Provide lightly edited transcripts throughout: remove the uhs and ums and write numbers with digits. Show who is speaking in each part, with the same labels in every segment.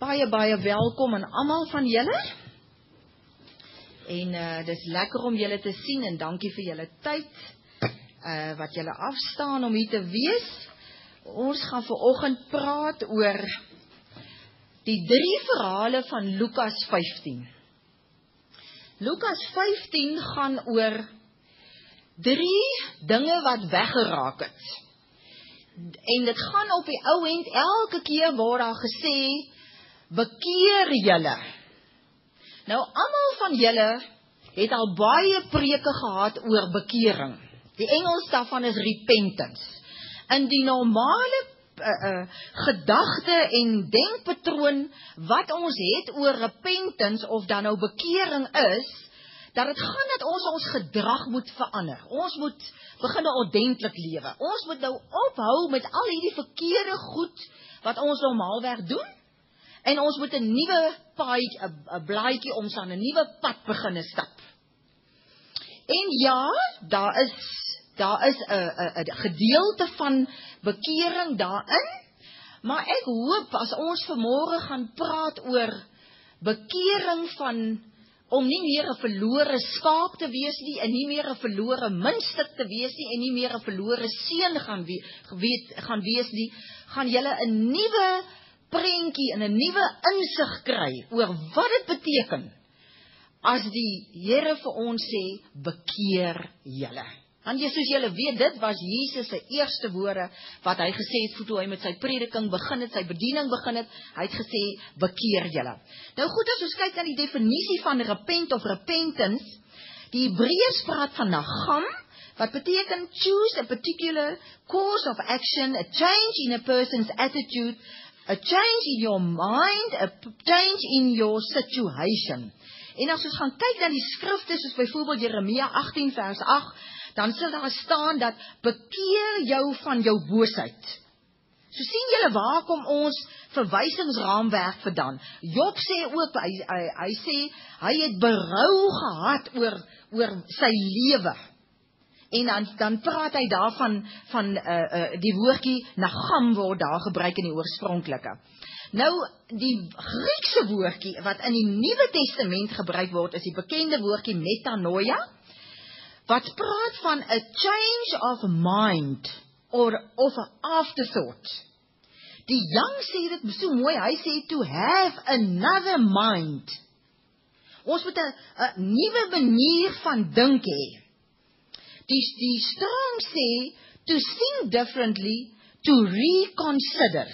Speaker 1: Baie welkom aan almal van julle. En dis lekker om julle te sien en dankie vir julle tyd wat julle afstaan om hier te wees. Ons gaan vanoggend praat oor die 3 verhale van Lukas 15. Lukas 15 gaan oor 3 dinge wat weggeraak het. En dit gaan op die ou end elke keer word daar gesê, bekeer julle. Nou, almal van julle het al baie preke gehad oor bekering. Die Engels daarvan is repentance. In die normale gedagte en denkpatroon wat ons het oor repentance, of dan nou bekering is, dat het gaan dat ons gedrag moet verander. Ons moet begin ordentlik lewe. Ons moet nou ophou met al hierdie verkeerde goed wat ons normaalweg doen, en ons moet 'n nuwe paadjie, 'n blaadjie ons aan 'n nuwe pad begin stap. En ja, daar is 'n gedeelte van bekering daarin, maar ek hoop as ons vanmôre gaan praat oor bekering om nie meer 'n verlore skaap te wees nie, en nie meer 'n verlore muntstuk te wees nie, en nie meer 'n verlore seun gaan wees nie, gaan julle 'n nuwe prentjie en 'n nuwe insig kry oor wat dit beteken as die Here vir ons sê, bekeer julle. Want soos julle weet, dit was Jesus se eerste woorde wat hy gesê het toe hy met sy prediking begin het, sy bediening begin het. Hy het gesê, bekeer julle. Nou goed, as ons kyk na die definisie van repent of repentance, die Hebreërs praat van nagam, wat beteken choose a particular course of action, a change in a person's attitude, a change in your mind, a change in your situation. En as ons gaan kyk na die skrifte, soos byvoorbeeld Jeremia 18 vers 8, dan sal daar staan dat bekeer jou van jou boosheid. So sien julle waar kom ons verwysingsraamwerk vandaan. Job sê ook, hy sê, hy het berou gehad oor sy lewe. En dan praat hy daarvan die woordjie nagam word daar gebruik in die oorspronklike. Nou, die Griekse woordjie wat in die Nuwe Testament gebruik word, is die bekende woordjie metanoia, wat praat van a change of mind, of an afterthought. Die Young sê dit so mooi, hy sê to have another mind. Ons moet 'n nuwe manier van dink hê. Die Strong sê, to think differently, to reconsider.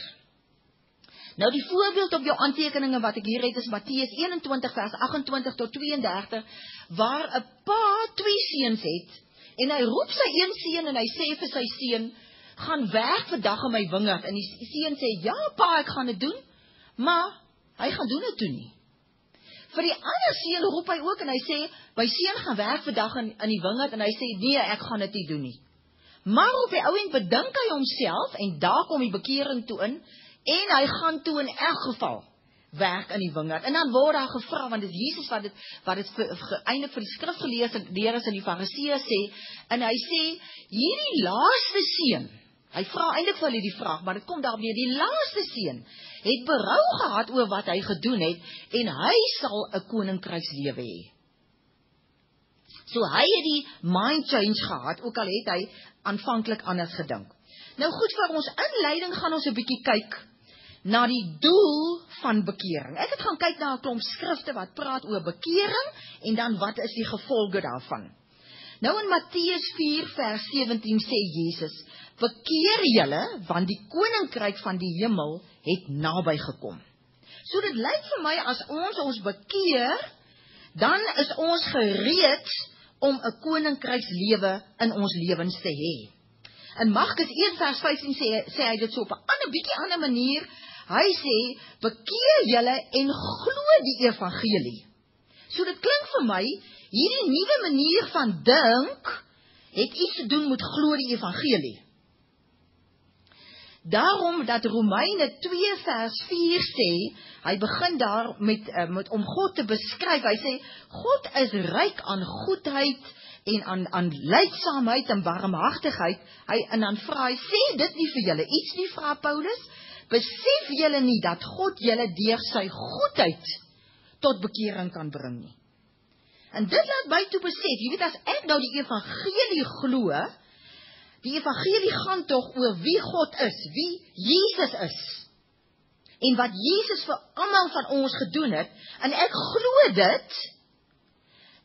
Speaker 1: Nou die voorbeeld op jou aantekeninge wat ek hier het is Matteus 21 vers 28 tot 32, waar 'n pa 2 seuns het, en hy roep sy een seun en hy sê vir sy seun, gaan werk vandag in my wingerd, en die seun sê, ja pa, ek gaan dit doen, maar hy gaan doen dit toe nie. Vir die ander seun roep hy ook en hy sê, my seun gaan werk vandag in die wingerd, en hy sê, nee, ek gaan dit nie doen nie. Maar op die ou end bedink hy homself, en daar kom die bekering toe in, en hy gaan toe in elk geval werk in die wingerd. En dan word daar gevra, want dit is Jesus wat dit eintlik vir die skrifgeleerdes en die fariseërs sê, en hy sê, hierdie laaste seun, hy vra eintlik vir hulle die vraag, maar dit kom daarmee, die laaste seun het berou gehad oor wat hy gedoen het, en hy sal 'n koninkrykslewe hê. So hy het die mind change gehad, ook al het hy aanvanklik anders gedink. Nou goed, vir ons inleiding gaan ons 'n bietjie kyk na die doel van bekering. Ek het gaan kyk na 'n klomp skrifte wat praat oor bekering, en dan wat is die gevolge daarvan. Nou in Matteus 4 vers 17 sê Jesus, bekeer julle, want die koninkryk van die hemel het naby gekom. So dit lyk vir my, as ons bekeer, dan is ons gereed om 'n koninkrykslewe in ons lewens te hê. In Markus 1 vers 15 sê hy dit so op 'n bietjie ander manier. Hy sê, bekeer julle en glo die evangelie. So dit klink vir my, hierdie nuwe manier van dink, het iets te doen met glo die evangelie. Daarom dat Romeine 2 vers 4 sê, hy begin daar met om God te beskryf, hy sê, God is ryk aan goedheid, en aan lydsaamheid en barmhartigheid, en dan vra hy, sê dit nie vir julle iets nie, vra Paulus, besef julle nie dat God julle deur sy goedheid tot bekering kan bring nie. En dit laat my toe besef, jy weet, as ek nou die evangelie glo, die evangelie gaan tog oor wie God is, wie Jesus is, en wat Jesus vir almal van ons gedoen het, en ek glo dit,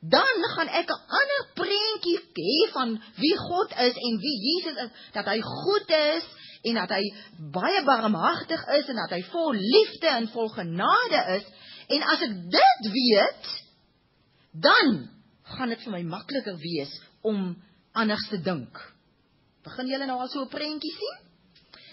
Speaker 1: dan gaan ek 'n ander prentjie hê van wie God is en wie Jesus is, dat hy goed is, en dat hy baie barmhartig is, en dat hy vol liefde en vol genade is, en as ek dit weet, dan gaan dit vir my makliker wees om anders te dink. Begin julle nou al so 'n prentjie sien?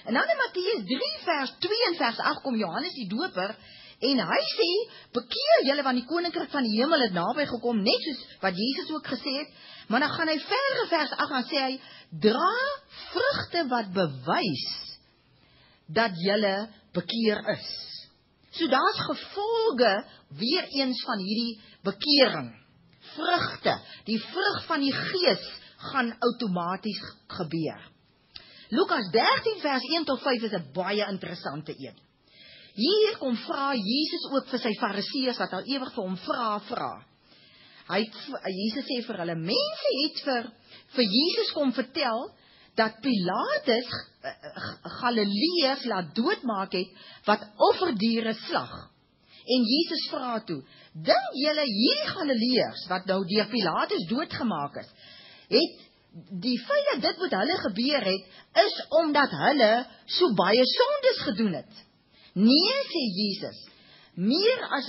Speaker 1: En dan in Matteus 3 vers 2 en vers 8 kom Johannes die Doper, en hy sê, bekeer julle want die koninkryk van die hemel het naby gekom, net soos wat Jesus ook gesê het, maar dan gaan hy verder vers 8 en sê hy, dra vrugte wat bewys dat julle bekeer is. So daar's gevolge weer eens van hierdie bekering. Vrugte, die vrug van die Gees gaan outomaties gebeur. Lukas 13 vers 1 tot 5 is 'n baie interessante een. Hier kom vra Jesus ook vir sy fariseërs wat al ewig vir hom vra. Jesus sê vir hulle, mense het vir Jesus kom vertel dat Pilatus Galileërs laat doodmaak het wat offerdiere slag. En Jesus vra toe, dink julle hierdie Galileërs wat nou deur Pilatus doodgemaak is, het die feit dat dit met hulle gebeur het, is omdat hulle so baie sondes gedoen het? Nee, sê Jesus,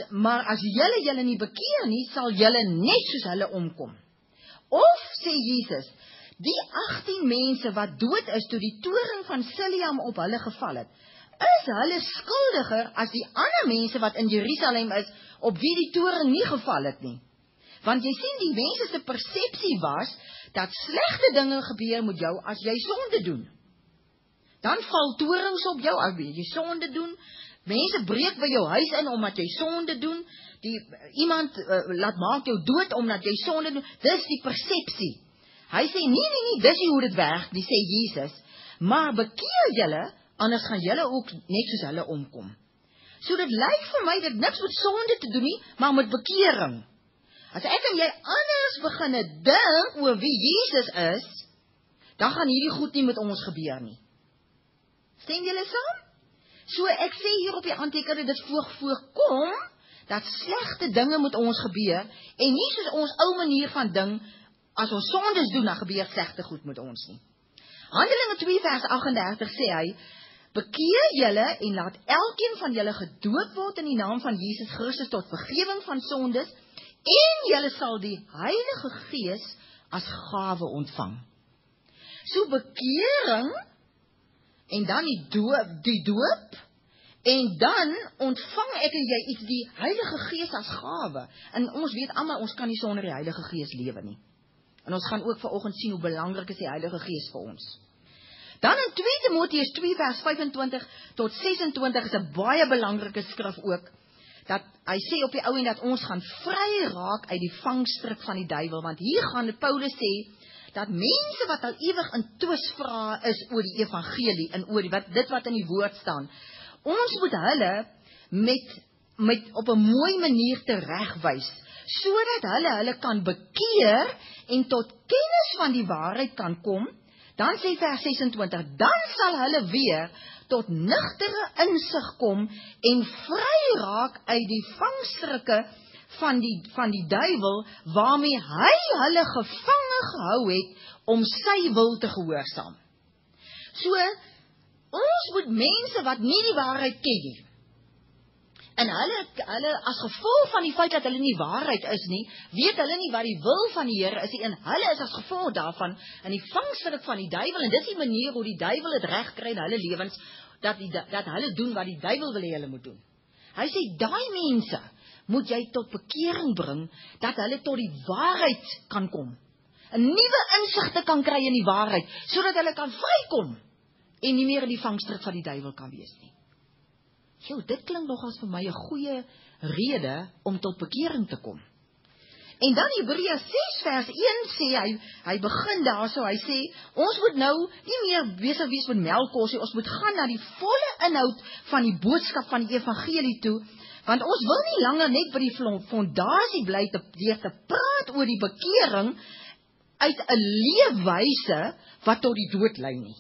Speaker 1: maar as julle nie bekeer nie, sal julle net soos hulle omkom. Of, sê Jesus, die 18 mense wat dood is toe die toring van Siloam op hulle geval het, is hulle skuldiger as die ander mense wat in Jerusalem is, op wie die toring nie geval het nie. Want jy sien, die mense se persepsie was, dat slegte dinge gebeur met jou as jy sonde doen. Dan val torings op jou, as jy sonde doen, mense breek by jou huis in, omdat jy sonde doen, iemand laat maak jou dood, omdat jy sonde doen, dis die persepsie. Hy sê, nee, dis nie hoe dit werk, die sê Jesus, maar bekeer julle, anders gaan julle ook net soos hulle omkom. So dit lyk vir my, dat niks met sonde te doen nie, maar met bekering. As ek en jy anders beginne dink oor wie Jesus is, dan gaan hierdie goed nie met ons gebeur nie. Stem julle saam? So ek sê hier op die aantekening, dit voorkom, dat slegte dinge met ons gebeur, en nie soos ons ou manier van ding, as ons sondes doen, dan gebeur slegte goed met ons nie. Handelinge 2 vers 38 sê hy, bekeer julle en laat elkeen van julle gedoop word in die naam van Jesus Christus tot vergewing van sondes, en julle sal die Heilige Gees as gawe ontvang. So bekering, en dan die doop, en dan ontvang ek en jy iets, die Heilige Gees as gawe. En ons weet almal, ons kan nie sonder die Heilige Gees lewe nie. En ons gaan ook vanoggend sien hoe belangrik is die Heilige Gees vir ons. Dan in 2 Timoteus 2 vers 25 tot 26 is 'n baie belangrike skrif ook, dat hy sê op die ou en dat ons gaan vry raak uit die vangstrik van die duiwel, want hier gaan Paulus sê, dat mense wat al ewig in twisvrae is oor die evangelie, en oor dit wat in die woord staan, ons moet hulle met op 'n mooi manier teregwys, sodat hulle kan bekeer en tot kennis van die waarheid kan kom. Dan sê vers 26, dan sal hulle weer tot nugtere insig kom en vry raak uit die vangstrikke van die duiwel, waarmee hy hulle gevange gehou het om sy wil te gehoorsaam. So, ons moet mense wat nie die waarheid ken nie, en hulle as gevolg van die feit dat hulle nie waarheid is nie, weet hulle nie wat die wil van die Here is nie, en hulle is as gevolg daarvan in die vangstrik van die duiwel, en dis die manier hoe die duiwel het reg kry in hulle lewens, dat hulle doen wat die duiwel wil hê hulle moet doen. Hy sê, daai mense moet jy tot bekering bring, dat hulle tot die waarheid kan kom, 'n nuwe insigte kan kry in die waarheid, sodat hulle kan vrykom, en nie meer in die vangstrik van die duiwel kan wees nie. Dit klink nogals vir my 'n goeie rede om tot bekering te kom. En dan Hebreë 6 vers 1 sê, hy begin daar so, hy sê, ons moet nou nie meer besig wees met melkkos nie, ons moet gaan na die volle inhoud van die boodskap van die evangelie toe, want ons wil nie langer net by die fondasie bly deur te praat oor die bekering uit 'n leefwyse wat tot die dood lei nie.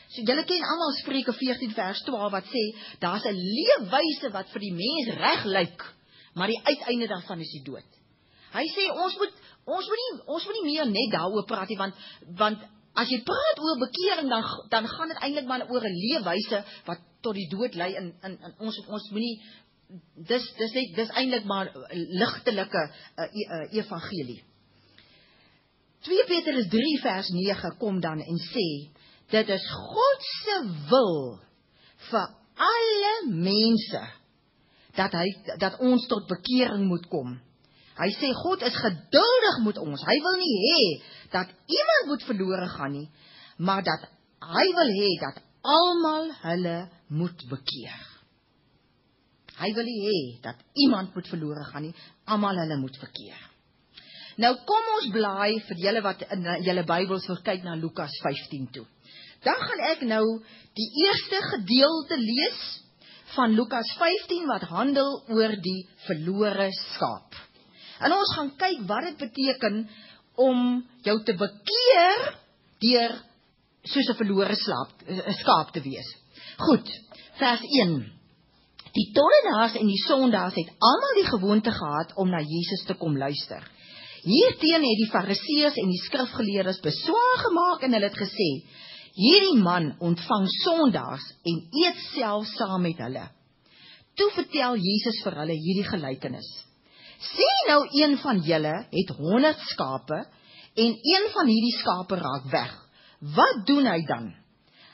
Speaker 1: So julle ken almal Spreuke 14 vers 12 wat sê, daar's 'n leefwyse wat vir die mens reg lyk, maar die uiteinde daarvan is die dood. Hy sê ons moet nie meer net daaroor praat nie, want as jy praat oor bekering dan gaan dit eintlik maar oor 'n leefwyse wat tot die dood lei en ons moenie dis eintlik maar 'n ligtelike evangelie. 2 Petrus 3 vers 9 kom dan en sê, dit is God se wil vir alle mense dat ons tot bekering moet kom. Hy sê God is geduldig met ons. Hy wil nie hê dat iemand moet verlore gaan nie, maar dat hy wil hê dat almal hulle moet bekeer. Hy wil nie hê dat iemand moet verlore gaan nie, almal hulle moet bekeer. Nou kom ons blaai vir julle wat in julle Bybels wil kyk na Lukas 15 toe. Dan gaan ek nou die eerste gedeelte lees van Lukas 15 wat handel oor die verlore skaap. En ons gaan kyk wat dit beteken om jou te bekeer deur soos 'n verlore skaap te wees. Goed, vers 1. Die tollenaars en die sondaars het almal die gewoonte gehad om na Jesus te kom luister. Hierteen het die fariseërs en die skrifgeleerdes beswaar gemaak en hulle het gesê, hierdie man ontvang sondaars en eet self saam met hulle. Toe vertel Jesus vir hulle hierdie gelykenis. Sê nou een van julle het 100 skape en een van hierdie skape raak weg. Wat doen hy dan?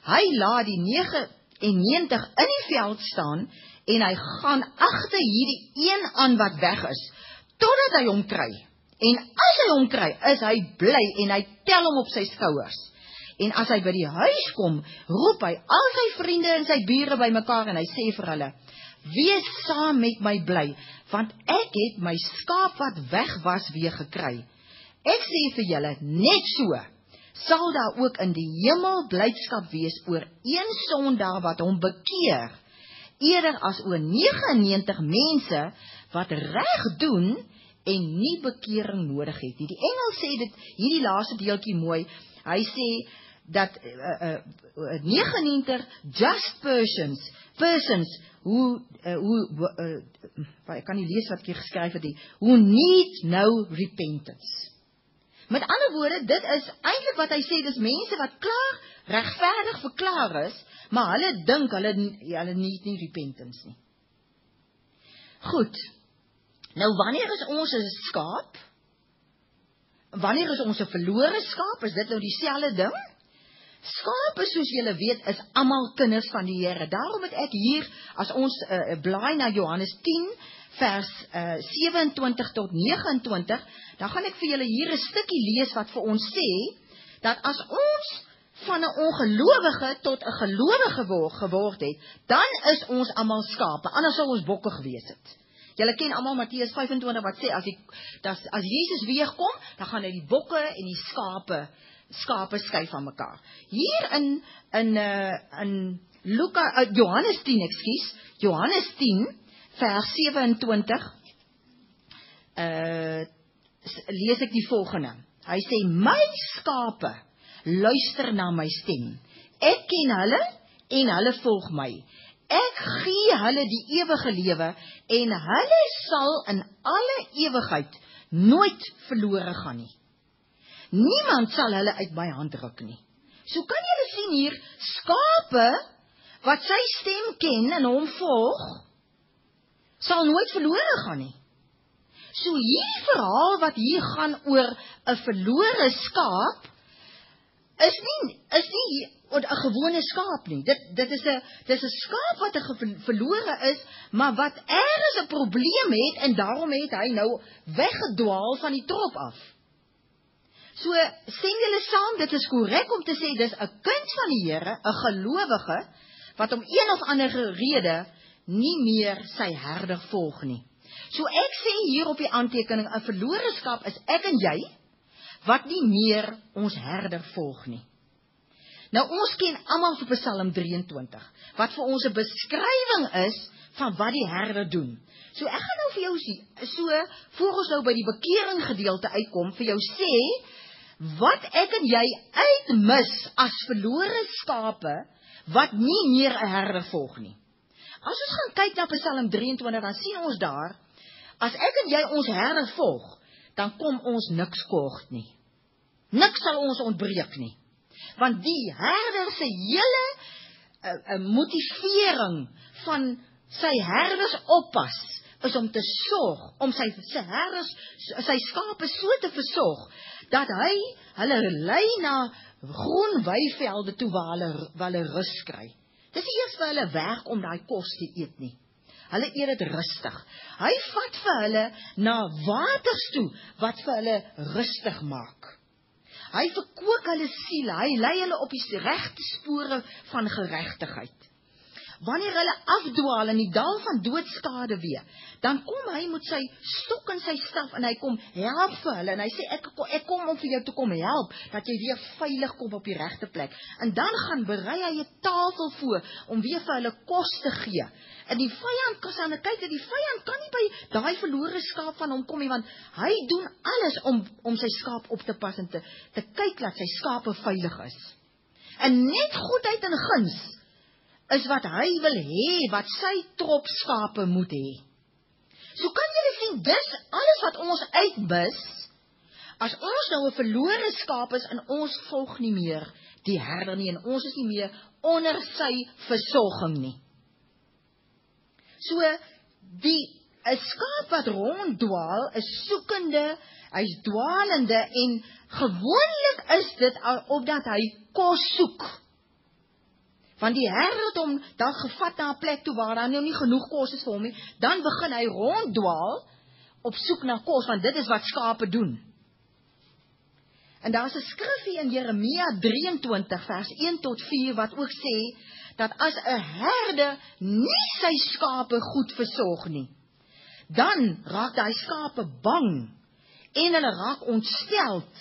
Speaker 1: Hy laat die 99 in die veld staan en hy gaan agter hierdie een aan wat weg is, totdat hy hom kry. En as hy hom kry, is hy bly en hy tel hom op sy skouers. En as hy by die huis kom, roep hy al sy vriende en sy bure bymekaar en hy sê vir hulle, wees saam met my bly, want ek het my skaap wat weg was weer gekry. Ek sê vir julle, net so, sal daar ook in die hemel blydskap wees oor een sondaar wat hom bekeer, eerder as oor 99 mense wat reg doen en nie bekering nodig het nie. Die engel sê dit, hierdie laaste deeltjie mooi, hy sê dat 99 just persons ek kan nie lees wat ek geskryf het nie, who need no repentance. Met ander woorde, dit is eintlik wat hy sê, dis mense wat klaar regverdig verklaar is, maar hulle dink hulle need nie repentance nie. Goed, nou wanneer is ons 'n skaap? Wanneer is ons 'n verlore skaap? Is dit nou dieselfde ding? Skape, soos julle weet, is almal kinders van die Here. Daarom het ek hier, as ons blaai na Johannes 10, vers 27 tot 29, dan gaan ek vir julle hier 'n stukkie lees wat vir ons sê, dat as ons van 'n ongelowige tot 'n gelowige geword het, dan is ons almal skape, anders sou ons bokke gewees het. Julle ken almal Matteus 25 wat sê, as Jesus weer kom, dan gaan hy die bokke en die skape skei van mekaar. Hier in Johannes 10, vers 27, lees ek die volgende. Hy sê, my skape luister na my stem. Ek ken hulle en hulle volg my. Ek gee hulle die ewige lewe en hulle sal in alle ewigheid nooit verlore gaan nie. Niemand sal hulle uit my hand ruk nie. So kan julle sien hier, skape wat sy stem ken en hom volg, sal nooit verlore gaan nie. So hierdie verhaal wat hier gaan oor 'n verlore skaap, is nie 'n gewone skaap nie. Dit is 'n skaap wat verlore is, maar wat ergens 'n probleem het en daarom het hy nou weggedwaal van die trop af. So, stem julle saam, dit is korrek om te sê, dis 'n kind van die Here, 'n gelowige, wat om een of ander rede nie meer sy herder volg nie. So ek sê hier op die aantekening, 'n verlore skaap is ek en jy, wat nie meer ons herder volg nie. Nou ons ken almal vir Psalm 23, wat vir ons 'n beskrywing is van wat die herder doen. So ek gaan nou vir jou so, voor ons nou by die bekering gedeelte uitkom, vir jou sê, wat ek en jy uitmis as verlore skape, wat nie meer 'n herder volg nie. As ons gaan kyk na Psalm 23, dan sien ons daar, as ek en jy ons herder volg, dan kom ons niks kort nie. Niks sal ons ontbreek nie. Want die herder se hele motivering van sy herders oppas, is om te sorg, om sy skape so te versorg, dat hy hulle lei na groen weivelde toe waar hulle rus kry. Dis nie eers vir hulle werk om daai kos te eet nie. Hulle eet dit rustig. Hy vat vir hulle na waters toe, wat vir hulle rustig maak. Hy verkoop hulle siele, hy lei hulle op die regte spore van geregtigheid. Wanneer hulle afdwaal in die dal van doodskade weer, dan kom hy met sy stok en sy staf en hy kom help vir hulle en hy sê ek kom om vir jou te kom help dat jy weer veilig kom op die regte plek. En dan gaan berei hy 'n tafel voor om weer vir hulle kos te gee. En die vyand kan aan kyk dat die vyand kan nie by daai verlore skaap van hom kom nie, want hy doen alles om sy skaap op te pas en te kyk dat sy skape veilig is. En net goedheid en guns is wat hy wil hê, wat sy trop skape moet hê. So kan julle sien, dis alles wat ons uitmis, as ons nou 'n verlore skaap is, en ons volg nie meer die herder nie, en ons is nie meer onder sy versorging nie. So, 'n skaap wat ronddwaal, is soekende, hy's dwalende, en gewoonlik is dit opdat hy kos soek. Want die herder het hom dan gevat na 'n plek toe waar daar nou nie genoeg kos is vir hom nie, dan begin hy ronddwaal op soek na kos, want dit is wat skape doen. En daar is 'n skrifgie in Jeremia 23 vers 1 tot 4 wat ook sê dat as 'n herder nie sy skape goed versorg nie, dan raak daai skape bang en hulle raak ontsteld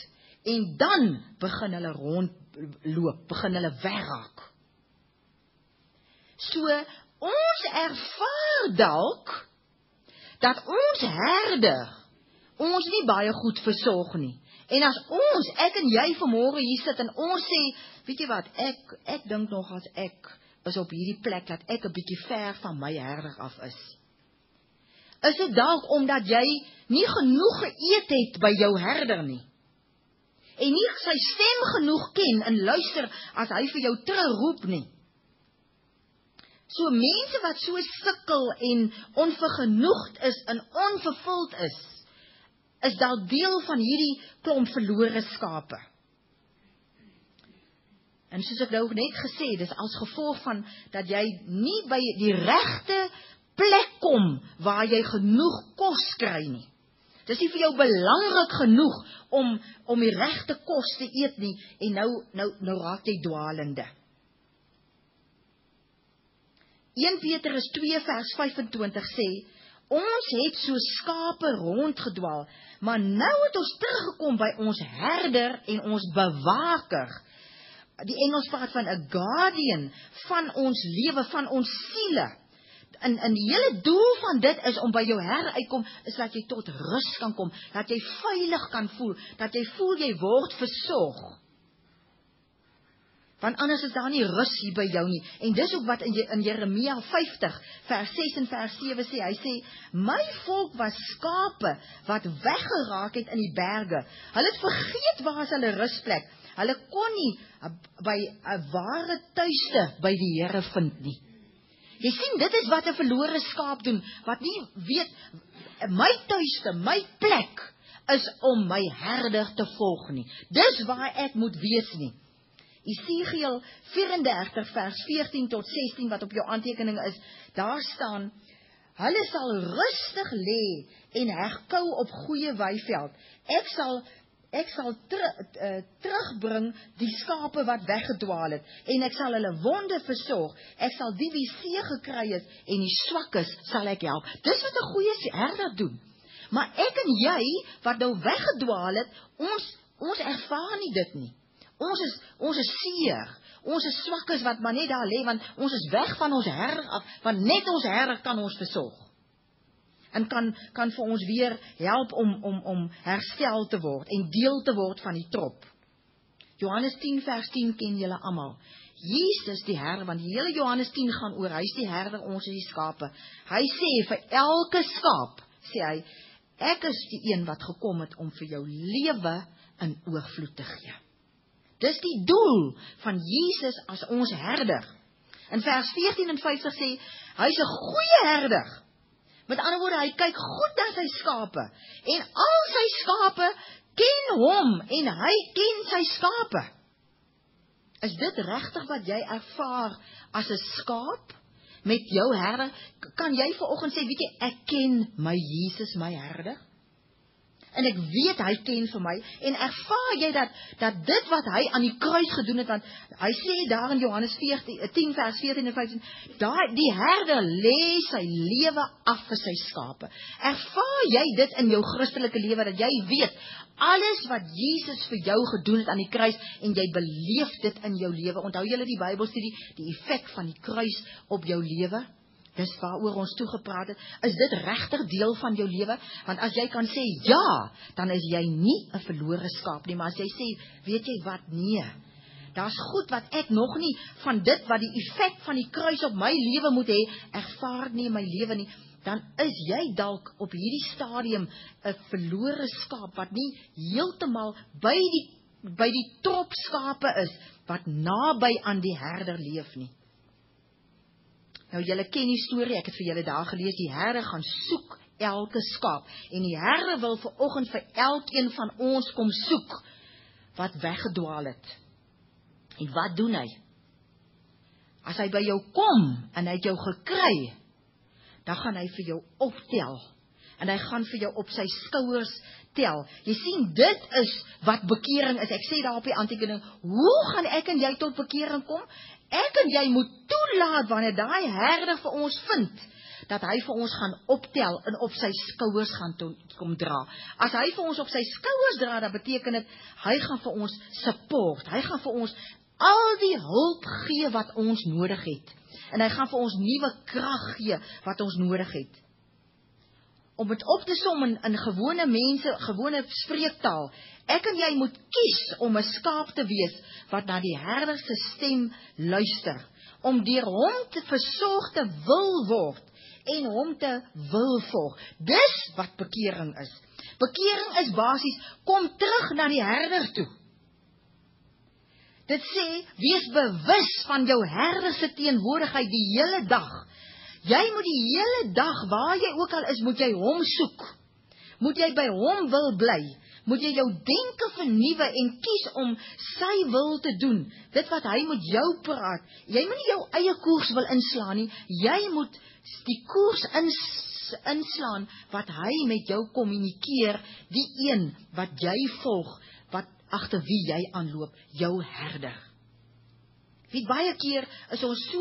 Speaker 1: en dan begin hulle rondloop, begin hulle wegraak. So, ons ervaar dalk dat ons herder ons nie baie goed versorg nie. En as ons, ek en jy vanmôre hier sit en ons sê, weet jy wat, ek dink nog as ek is op hierdie plek dat ek 'n bietjie ver van my herder af is. Is dit dalk omdat jy nie genoeg geëet het by jou herder nie? En nie sy stem genoeg ken en luister as hy vir jou terugroep nie? So mense wat so sukkel en onvergenoegd is en onvervuld is dalk deel van hierdie klomp verlore skape. En soos ek nou net gesê, dis as gevolg van dat jy nie by die regte plek kom waar jy genoeg kos kry nie. Dis nie vir jou belangrik genoeg om die regte kos te eet nie, en nou raak jy dwalende. 1 Petrus 2 vers 25 sê, ons het so skape rondgedwaal, maar nou het ons teruggekom by ons herder en ons bewaker. Die Engels praat van 'n guardian van ons lewe, van ons siele. En die hele doel van dit is om by jou herder uitkom, is dat jy tot rus kan kom, dat jy veilig kan voel, dat jy voel jy word versorg. Want anders is daar nie rus hier by jou nie. En dis ook wat in Jeremia 50, vers 6 en vers 7 sê. Hy sê, my volk was skape wat weggeraak het in die berge. Hulle het vergeet waar is hulle rusplek. Hulle kon nie by 'n ware tuiste by die Here vind nie. Jy sien, dit is wat 'n verlore skaap doen, wat nie weet, my tuiste, my plek, is om my herder te volg nie. Dis waar ek moet wees nie. Esegiel 34 vers 14 tot 16 wat op jou aantekening is, daar staan, hulle sal rustig lê en herkou op goeie weiveld. Ek sal ek sal terugbring die skape wat weggedwaal het, en ek sal hulle wonde versorg, ek sal die wie seer gekry het, en die swakkes sal ek help. Dis wat 'n goeie herder doen. Maar ek en jy, wat nou weggedwaal het, ons ervaar nie dit nie. Ons is seer, ons is swakkes wat maar net daar lê, want ons is weg van ons herder af, want net ons herder kan ons versorg. En kan vir ons weer help om herstel te word en deel te word van die trop. Johannes 10 vers 10 ken julle almal. Jesus die herder, want die hele Johannes 10 gaan oor, hy is die herder, ons is die skape. Hy sê vir elke skaap, sê hy, ek is die een wat gekom het om vir jou lewe in oorvloed te gee. Dis die doel van Jesus as ons herder. In vers 14 en 15 sê, hy is 'n goeie herder. Met ander woorde, hy kyk goed na sy skape, en al sy skape ken hom, en hy ken sy skape. Is dit regtig wat jy ervaar as 'n skaap met jou herder? Kan jy vanoggend sê, weet jy, ek ken my Jesus, my herder? En ek weet hy ken vir my, en ervaar jy dat dit wat hy aan die kruis gedoen het, want hy sê daar in Johannes 10 vers 14 en 15, die herder lê sy lewe af vir sy skape. Ervaar jy dit in jou Christelike lewe, dat jy weet, alles wat Jesus vir jou gedoen het aan die kruis, en jy beleef dit in jou lewe? Onthou julle die Bybelstudie, die effek van die kruis op jou lewe? Dis waaroor ons toegepraat het. Is dit regtig deel van jou lewe? Want as jy kan sê ja, dan is jy nie 'n verlore skaap nie. Maar as jy sê, weet jy wat, nee, daar's goed wat ek nog nie van dit wat die effek van die kruis op my lewe moet hê, ervaar nie in my lewe nie, dan is jy dalk op hierdie stadium 'n verlore skaap wat nie heeltemal by die trop skape is wat naby aan die herder leef nie. Nou, julle ken die storie, ek het vir julle daar gelees, die herder gaan soek elke skaap, en die herder wil vanoggend vir elkeen van ons kom soek, wat weggedwaal het. En wat doen hy? As hy by jou kom, en hy het jou gekry, dan gaan hy vir jou optel, en hy gaan vir jou op sy skouers tel. Jy sien, dit is wat bekering is. Ek sê daar op die aantekening, hoe gaan ek en jy tot bekering kom? Ek en jy moet toelaat wanneer daai herder vir ons vind, dat hy vir ons gaan optel en op sy skouers gaan kom dra. As hy vir ons op sy skouers dra, dan beteken dit, hy gaan vir ons support, hy gaan vir ons al die hulp gee wat ons nodig het, en hy gaan vir ons nuwe krag gee wat ons nodig het. Om dit op te som in gewone mense, gewone spreektaal, ek en jy moet kies om 'n skaap te wees, wat na die herder se stem luister, om deur hom te versorg te wil word, en hom te wil volg. Dis wat bekering is. Bekering is basies, kom terug na die herder toe. Dit sê, wees bewus van jou herder se teenwoordigheid die hele dag. Jy moet die hele dag, waar jy ook al is, moet jy hom soek. Moet jy by hom wil bly. Moet jy jou denke vernuwe en kies om sy wil te doen. Dit wat hy met jou praat. Jy moet nie jou eie koers wil inslaan nie. Jy moet die koers inslaan wat hy met jou kommunikeer, die een wat jy volg, wat agter wie jy aanloop, jou herder. Weet, baie keer is ons so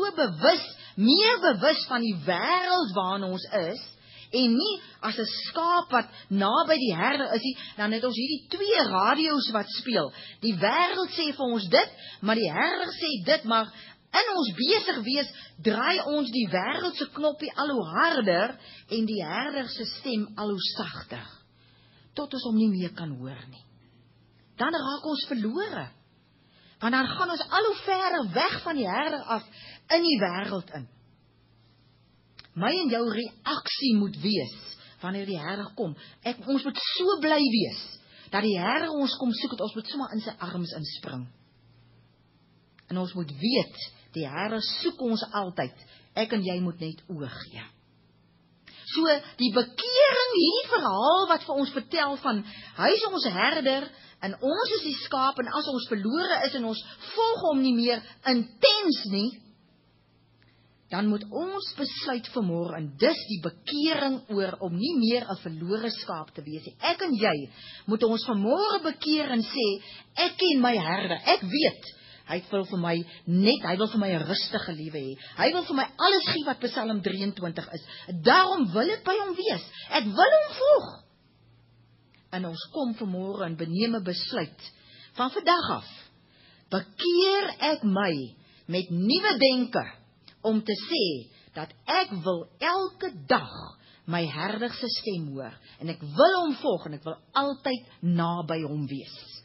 Speaker 1: meer bewus van die wêreld waarin ons is, en nie as 'n skaap wat naby die herder is, dan het ons hierdie twee radio's wat speel. Die wêreld sê vir ons dit, maar die herder sê dit, maar in ons besig wees, draai ons die wêreld se knoppie al hoe harder, en die herder se stem al hoe sagter, tot ons hom nie meer kan hoor nie. Dan raak ons verlore, want dan gaan ons al hoe verder weg van die herder af, in die wêreld in. My en jou reaksie moet wees, wanneer die herder kom. Ons moet so bly wees, dat die herder ons kom soek, het ons moet sommer in sy arms inspring. En ons moet weet, die herder soek ons altyd, ek en jy moet net oor gee. So, die bekering, hierdie verhaal wat vir ons vertel van, hy is ons herder, en ons is die skaap, en as ons verlore is, en ons volg hom nie meer intens nie, dan moet ons besluit vanmôre, en dis die bekering oor om nie meer 'n verlore skaap te wees nie. Ek en jy moet ons vanmôre bekeer en sê, ek ken my herder, ek weet, hy wil vir my 'n rustige lewe hê. Hy wil vir my alles gee wat Psalm 23 is. Daarom wil ek by hom wees. Ek wil hom volg. En ons kom vanmôre en beneem 'n besluit. Van vandag af, bekeer ek my met nuwe denke, om te sê, dat ek wil elke dag my herder se stem hoor, en ek wil hom volg, en ek wil altyd naby hom wees.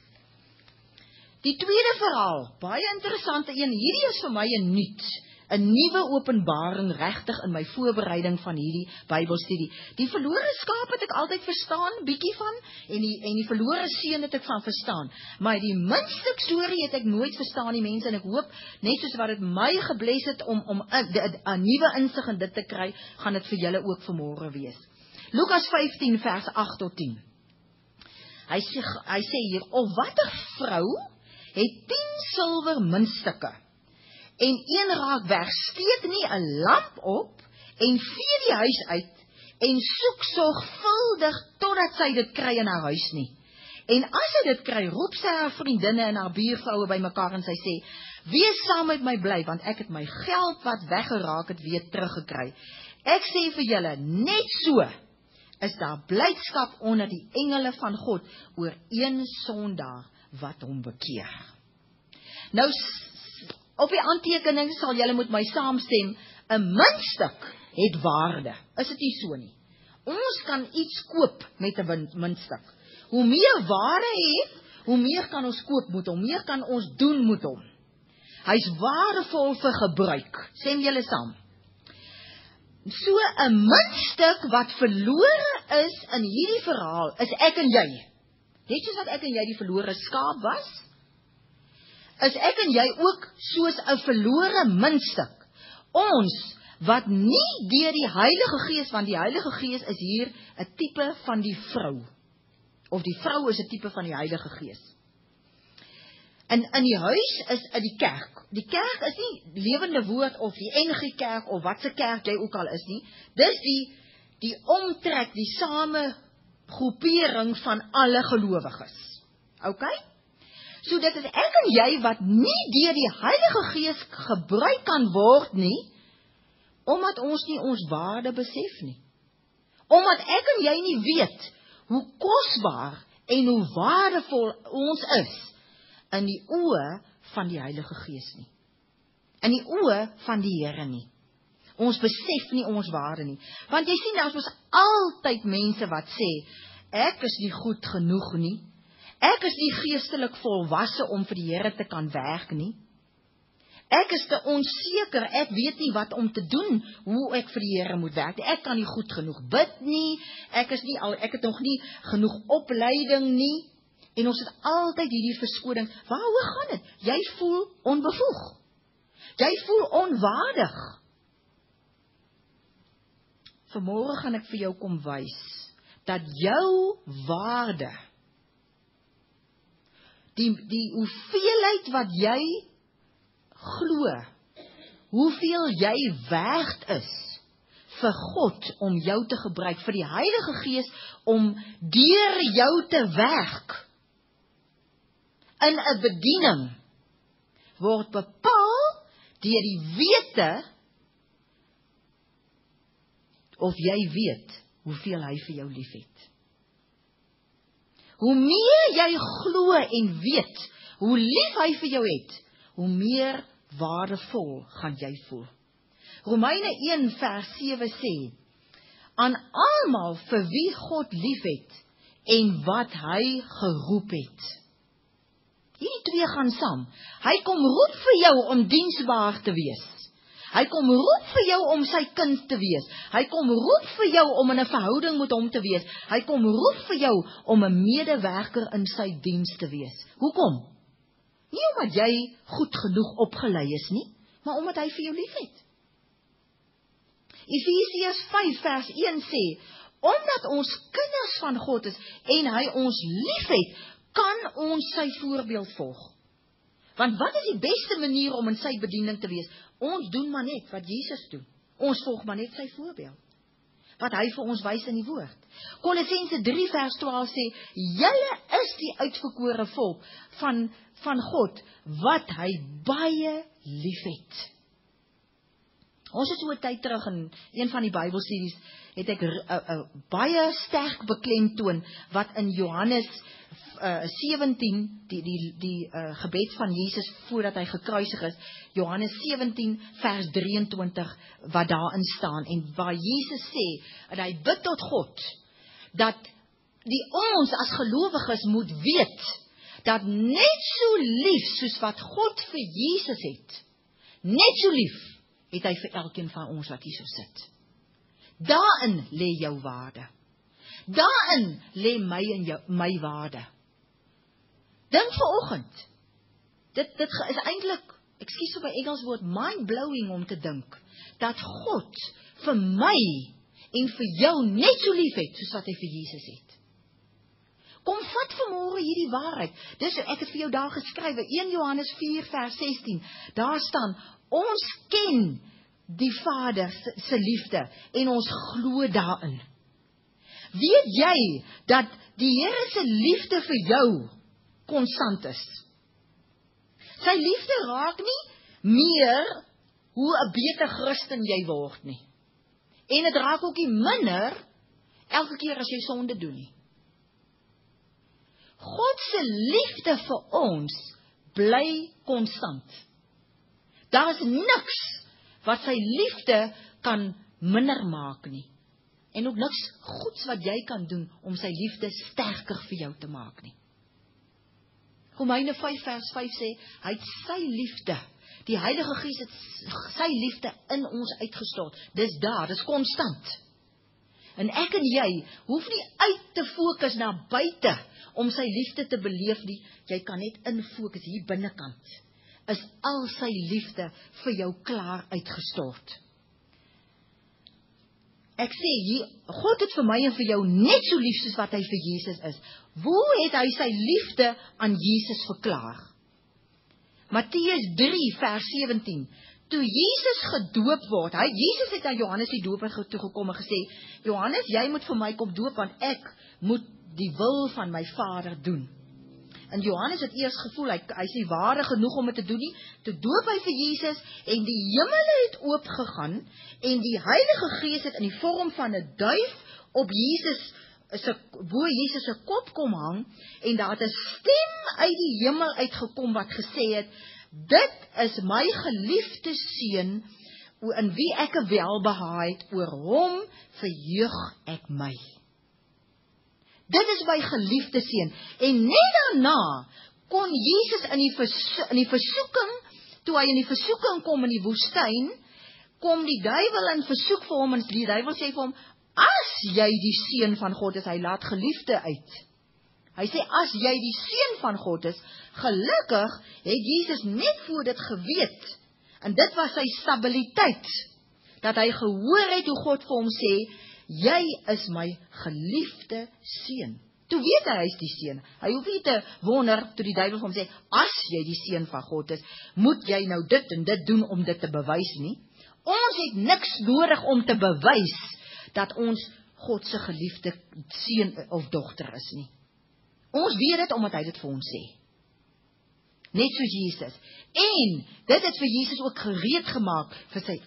Speaker 1: Die tweede verhaal, baie interessante een, hierdie is vir my 'n nuwe openbaring regtig in my voorbereiding van hierdie Bybelstudie. Die verlore skaap het ek altyd verstaan, bietjie van, en die verlore seun het ek van verstaan, maar die muntstuk storie het ek nooit verstaan nie, mense, en ek hoop, net soos wat dit my gebless het om 'n nuwe insig in dit te kry, gaan dit vir julle ook vanmôre wees. Lukas 15 vers 8 tot 10. Hy sê hier, of watter vrou het 10 silwer muntstukke, en een raak weg, steek nie 'n lamp op, en vee die huis uit, en soek sorgvuldig, totdat sy dit kry in haar huis nie. En as sy dit kry, roep sy haar vriendinne en haar buurvroue bymekaar, en sy sê, wees saam met my bly, want ek het my geld wat weggeraak het, weer teruggekry. Ek sê vir julle, net so is daar blydskap onder die engele van God, oor een sondaar wat hom bekeer. Nou, op die aantekening sal julle met my saamstem, 'n muntstuk het waarde. Is dit nie so nie? Ons kan iets koop met 'n muntstuk. Hoe meer waarde hy het, hoe meer kan ons koop met hom, hoe meer kan ons doen met hom. Hy's waardevol vir gebruik. Stem julle saam? So 'n muntstuk wat verlore is in hierdie verhaal, is ek en jy. Net soos wat ek en jy die verlore skaap was, is ek en jy ook soos 'n verlore muntstuk. Ons wat nie deur die Heilige Gees, want die Heilige Gees is hier 'n tipe van die vrou, of die vrou is 'n tipe van die Heilige Gees. En in die huis is die kerk. Die kerk is nie lewende woord of die NG Kerk of wat se kerk jy ook al is nie. Dis die omtrek, die samegroepering van alle gelowiges. Okay? So dit is ek en jy wat nie deur die Heilige Gees gebruik kan word nie, omdat ons nie ons waarde besef nie. Omdat ek en jy nie weet hoe kosbaar en hoe waardevol ons is in die oë van die Heilige Gees nie. In die oë van die Here nie. Ons besef nie ons waarde nie. Want jy sien, daar is altyd mense wat sê, ek is nie goed genoeg nie. Ek is nie geestelik volwasse om vir die Here te kan werk nie. Ek is te onseker, ek weet nie wat om te doen, hoe ek vir die Here moet werk. Ek kan nie goed genoeg bid nie, ek het nog nie genoeg opleiding nie. En ons het altyd hierdie verskoning. Waaroor gaan dit? Jy voel onbevoeg. Jy voel onwaardig. Vanmôre gaan ek vir jou kom wys dat jou waarde, die hoeveelheid wat jy glo, hoeveel jy werd is vir God om jou te gebruik, vir die Heilige Gees om deur jou te werk in 'n bediening, word bepaal deur die wete of jy weet hoeveel hy vir jou liefhet. Hoe meer jy glo en weet hoe lief hy vir jou het, hoe meer waardevol gaan jy voel. Romeine 1 vers 7 sê, aan almal vir wie God liefhet en wat hy geroep het. Hierdie twee gaan saam. Hy kom roep vir jou om diensbaar te wees. Hy kom roep vir jou om sy kind te wees. Hy kom roep vir jou om in 'n verhouding met hom te wees. Hy kom roep vir jou om 'n medewerker in sy diens te wees. Hoekom? Nie omdat jy goed genoeg opgelei is nie, maar omdat hy vir jou liefhet. Efesiërs 5 vers 1 sê, omdat ons kinders van God is en hy ons liefhet, kan ons sy voorbeeld volg. Want wat is die beste manier om in sy bediening te wees? Ons doen maar net wat Jesus doen. Ons volg maar net sy voorbeeld. Wat hy vir ons wys in die woord. Kolossense 3 vers 12 sê, julle is die uitverkore volk van God, wat hy baie liefhet. Ons het so 'n tyd terug in een van die Bybelstudies, het ek baie sterk beklemtoon, wat in Johannes 17, die gebed van Jesus voordat hy gekruisig is, Johannes 17 vers 23, wat daarin staan, en waar Jesus sê, en hy bid tot God, dat ons as gelowiges moet weet, dat net so lief soos wat God vir Jesus het, net so lief het hy vir elkeen van ons wat hier so sit. Daarin lê jou waarde. Daarin lê my waarde. Dink vanoggend, dit is eintlik, ekskuus vir my Engels woord, mind-blowing om te dink, dat God vir my en vir jou net so lief het, soos wat hy vir Jesus het. Kom vat vanmôre hierdie waarheid. Dis, ek het vir jou daar geskrywe, 1 Johannes 4 vers 16, daar staan, ons ken die Vader se liefde, en ons glo daarin. Weet jy, dat die Here se liefde vir jou konstant is? Sy liefde raak nie meer hoe 'n beter Christen jy word nie. En dit raak ook nie minder elke keer as jy sonde doen nie. God se liefde vir ons bly konstant. Daar is niks wat sy liefde kan minder maak nie. En ook niks goeds wat jy kan doen om sy liefde sterker vir jou te maak nie. Romeine 5 vers 5 sê, hy het sy liefde, die Heilige Gees het sy liefde in ons uitgestort. Dis daar, dis konstant. En ek en jy hoef nie uit te fokus na buite om sy liefde te beleef nie. Jy kan net infokus hier binnekant. Is al sy liefde vir jou klaar uitgestort. Ek sê hier, God het vir my en vir jou net so lief soos wat hy vir Jesus is. Hoe het hy sy liefde aan Jesus verklaar? Matteus 3 vers 17. Toe Jesus gedoop word, Jesus het aan Johannes die Doper toe gekom en gesê, Johannes, jy moet vir my kom doop, want ek moet die wil van my Vader doen. En Johannes het eers gevoel, hy is nie waardig genoeg om dit te doen nie, toe doop hy vir Jesus, en die hemele het oopgegaan, en die Heilige Gees het in die vorm van 'n duif op bo Jesus se kop kom hang, en daar het 'n stem uit die hemel uitgekom wat gesê het, dit is my geliefde seun, in wie ek welbehae het, oor hom verheug ek my. Dit is my geliefde seun. En net daarna kon Jesus in die versoeking, toe hy in die versoeking kom in die woestyn, kom die duiwel in versoek vir hom, en die duiwel sê vir hom, as jy die seun van God is, hy laat geliefde uit. Hy sê, as jy die seun van God is, gelukkig het Jesus net voor dit geweet, en dit was sy stabiliteit, dat hy gehoor het hoe God vir hom sê, jy is my geliefde seun. Toe weet hy is die seun. Hy hoef nie te wonder, toe die duiwel vir hom sê, as jy die seun van God is, moet jy nou dit en dit doen om dit te bewys nie. Ons het niks nodig om te bewys, dat ons God se geliefde seun of dogter is nie. Ons weet dit, omdat hy dit vir ons sê. Net soos Jesus. En, dit het vir Jesus ook gereed gemaak, vir sy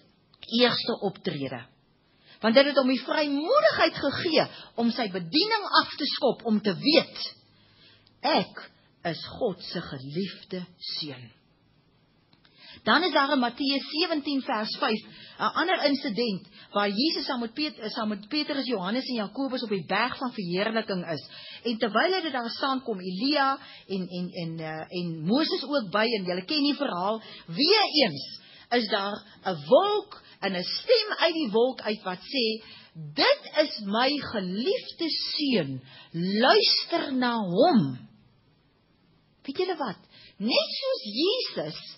Speaker 1: eerste optrede. Want dit het hom die vrymoedigheid gegee, om sy bediening af te skop, om te weet, ek is God se geliefde seun. Dan is daar in Matteus 17 vers 5, 'n ander insident, waar Jesus saam met Petrus, Johannes en Jakobus op die berg van verheerliking is. En terwyl hy daar staan, kom Elia en Moses ook by, en julle ken die verhaal, weer eens is daar 'n wolk, en 'n stem uit die wolk uit wat sê, dit is my geliefde seun, luister na hom. Weet julle wat? Net soos Jesus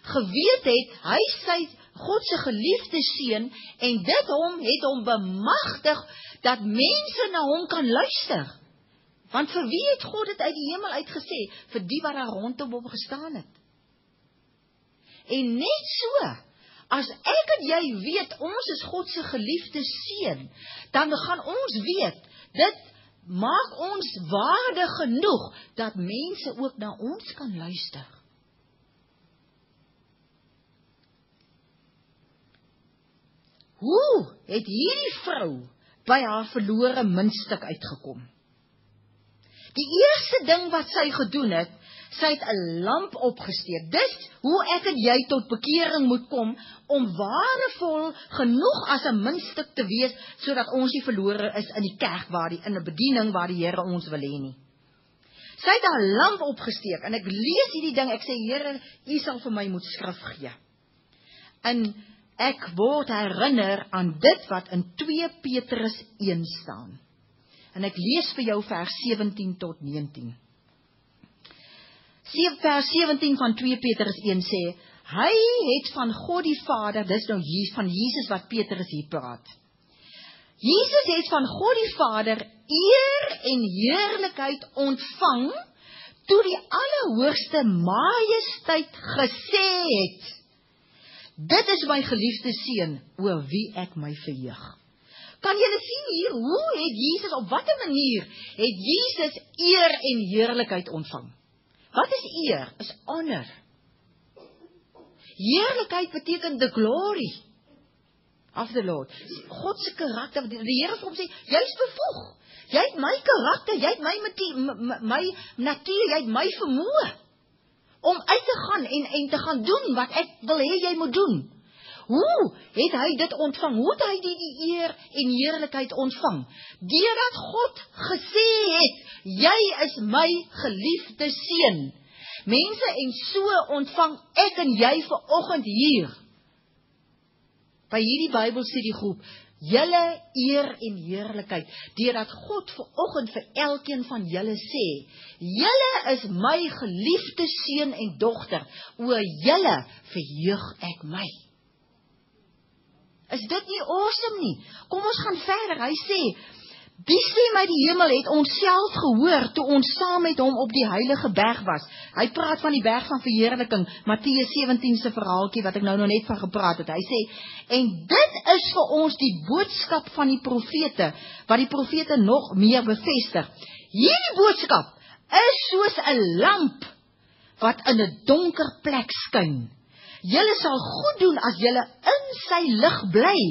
Speaker 1: geweet het, hy sy God se geliefde seun, en dit het hom bemagtig, dat mense na hom kan luister. Want vir wie het God dit uit die hemel uitgesê? Vir die wat daar rondom hom gestaan het. En net so, as ek en jy weet, ons is God se geliefde seun, dan gaan ons weet, dit maak ons waardig genoeg, dat mense ook na ons kan luister. Hoe het hierdie vrou by haar verlore muntstuk uitgekom? Die eerste ding wat sy gedoen het, sy het 'n lamp opgesteek. Dis hoe ek en jy tot bekering moet kom, om waardevol genoeg as 'n muntstuk te wees, sodat ons nie verlore is in die kerk, in 'n bediening waar die Here ons wil hê nie. Sy het haar lamp opgesteek, en ek lees hierdie ding, ek sê, Here, U sal vir my moet skrif gee. En ek word herinner aan dit wat in 2 Petrus 1 staan. En ek lees vir jou vers 17 tot 19. Vers 17 van 2 Petrus 1 sê, hy het van God die Vader, dis nou van Jesus wat Petrus hier praat. Jesus het van God die Vader eer en heerlikheid ontvang, toe die Allerhoogste Majesteit gesê het, dit is my geliefde seun, oor wie ek my verheug. Kan julle sien hier, hoe het Jesus, op watter manier het Jesus eer en heerlikheid ontvang? Wat is eer? Is honor. Heerlikheid beteken the glory of the Lord. God se karakter, die Here vir hom sê, jy is bevoeg. Jy het my karakter, jy het my natuur, jy het my vermoë om uit te gaan en te gaan doen wat ek wil hê jy moet doen. Hoe het hy dit ontvang? Hoe het hy die eer en heerlikheid ontvang? Deurdat God gesê het, jy is my geliefde seun. Mense, en so ontvang ek en jy vanoggend hier, by hierdie Bybelstudiegroep, julle eer en heerlikheid, deurdat God vanoggend vir elkeen van julle sê, julle is my geliefde seun en dogter, oor julle verheug ek my. Is dit nie awesome nie? Kom ons gaan verder. Hy sê, die stem uit die hemel het ons self gehoor, toe ons saam met hom op die heilige berg was. Hy praat van die berg van verheerliking, Matteus 17 se verhaaltjie, wat ek nou net van gepraat het. Hy sê, en dit is vir ons die boodskap van die profete, wat die profete nog meer bevestig. Hierdie boodskap is soos 'n lamp, wat in 'n donker plek skyn. Julle sal goed doen as julle in sy lig bly,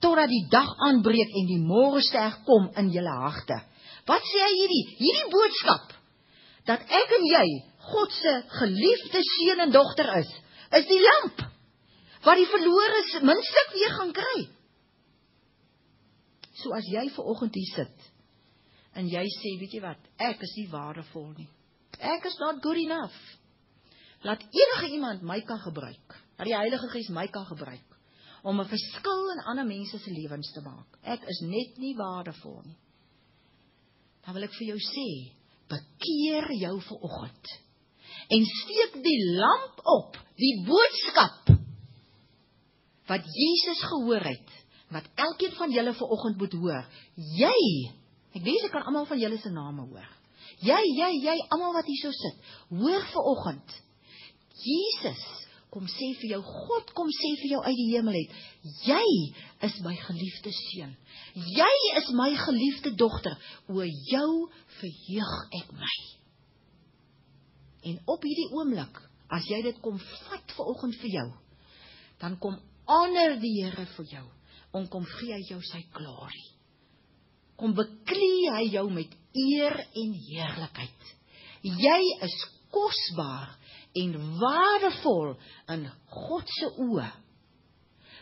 Speaker 1: totdat die dag aanbreek en die môrester kom in julle harte. Wat sê hy hierdie? Hierdie boodskap, dat ek en jy, God se geliefde seun en dogter is die lamp, wat die verlore muntstuk weer gaan kry. So as jy vanoggend hier sit, en jy sê, weet jy wat, ek is nie waardevol nie. Ek is not good enough. Laat enige iemand my kan gebruik, dat die Heilige Gees my kan gebruik, om 'n verskil in ander mense se lewens te maak. Ek is net nie waardevol nie. Dan wil ek vir jou sê, bekeer jou vanoggend, en steek die lamp op, die boodskap, wat Jesus gehoor het, wat elkeen van julle vanoggend moet hoor. Jy, ek weet ek kan almal van julle se name hoor. Jy, almal wat hier so sit, hoor vanoggend, Jesus kom sê vir jou, God kom sê vir jou uit die hemel het, jy is my geliefde seun, jy is my geliefde dogter, oor jou verheug ek my. En op hierdie oomblik, as jy dit kom vat vanoggend vir jou, dan kom honor die Here vir jou, en kom gee hy jou sy glorie. Kom beklee hy jou met eer en heerlikheid. Jy is kosbaar en waardevol in God se oë,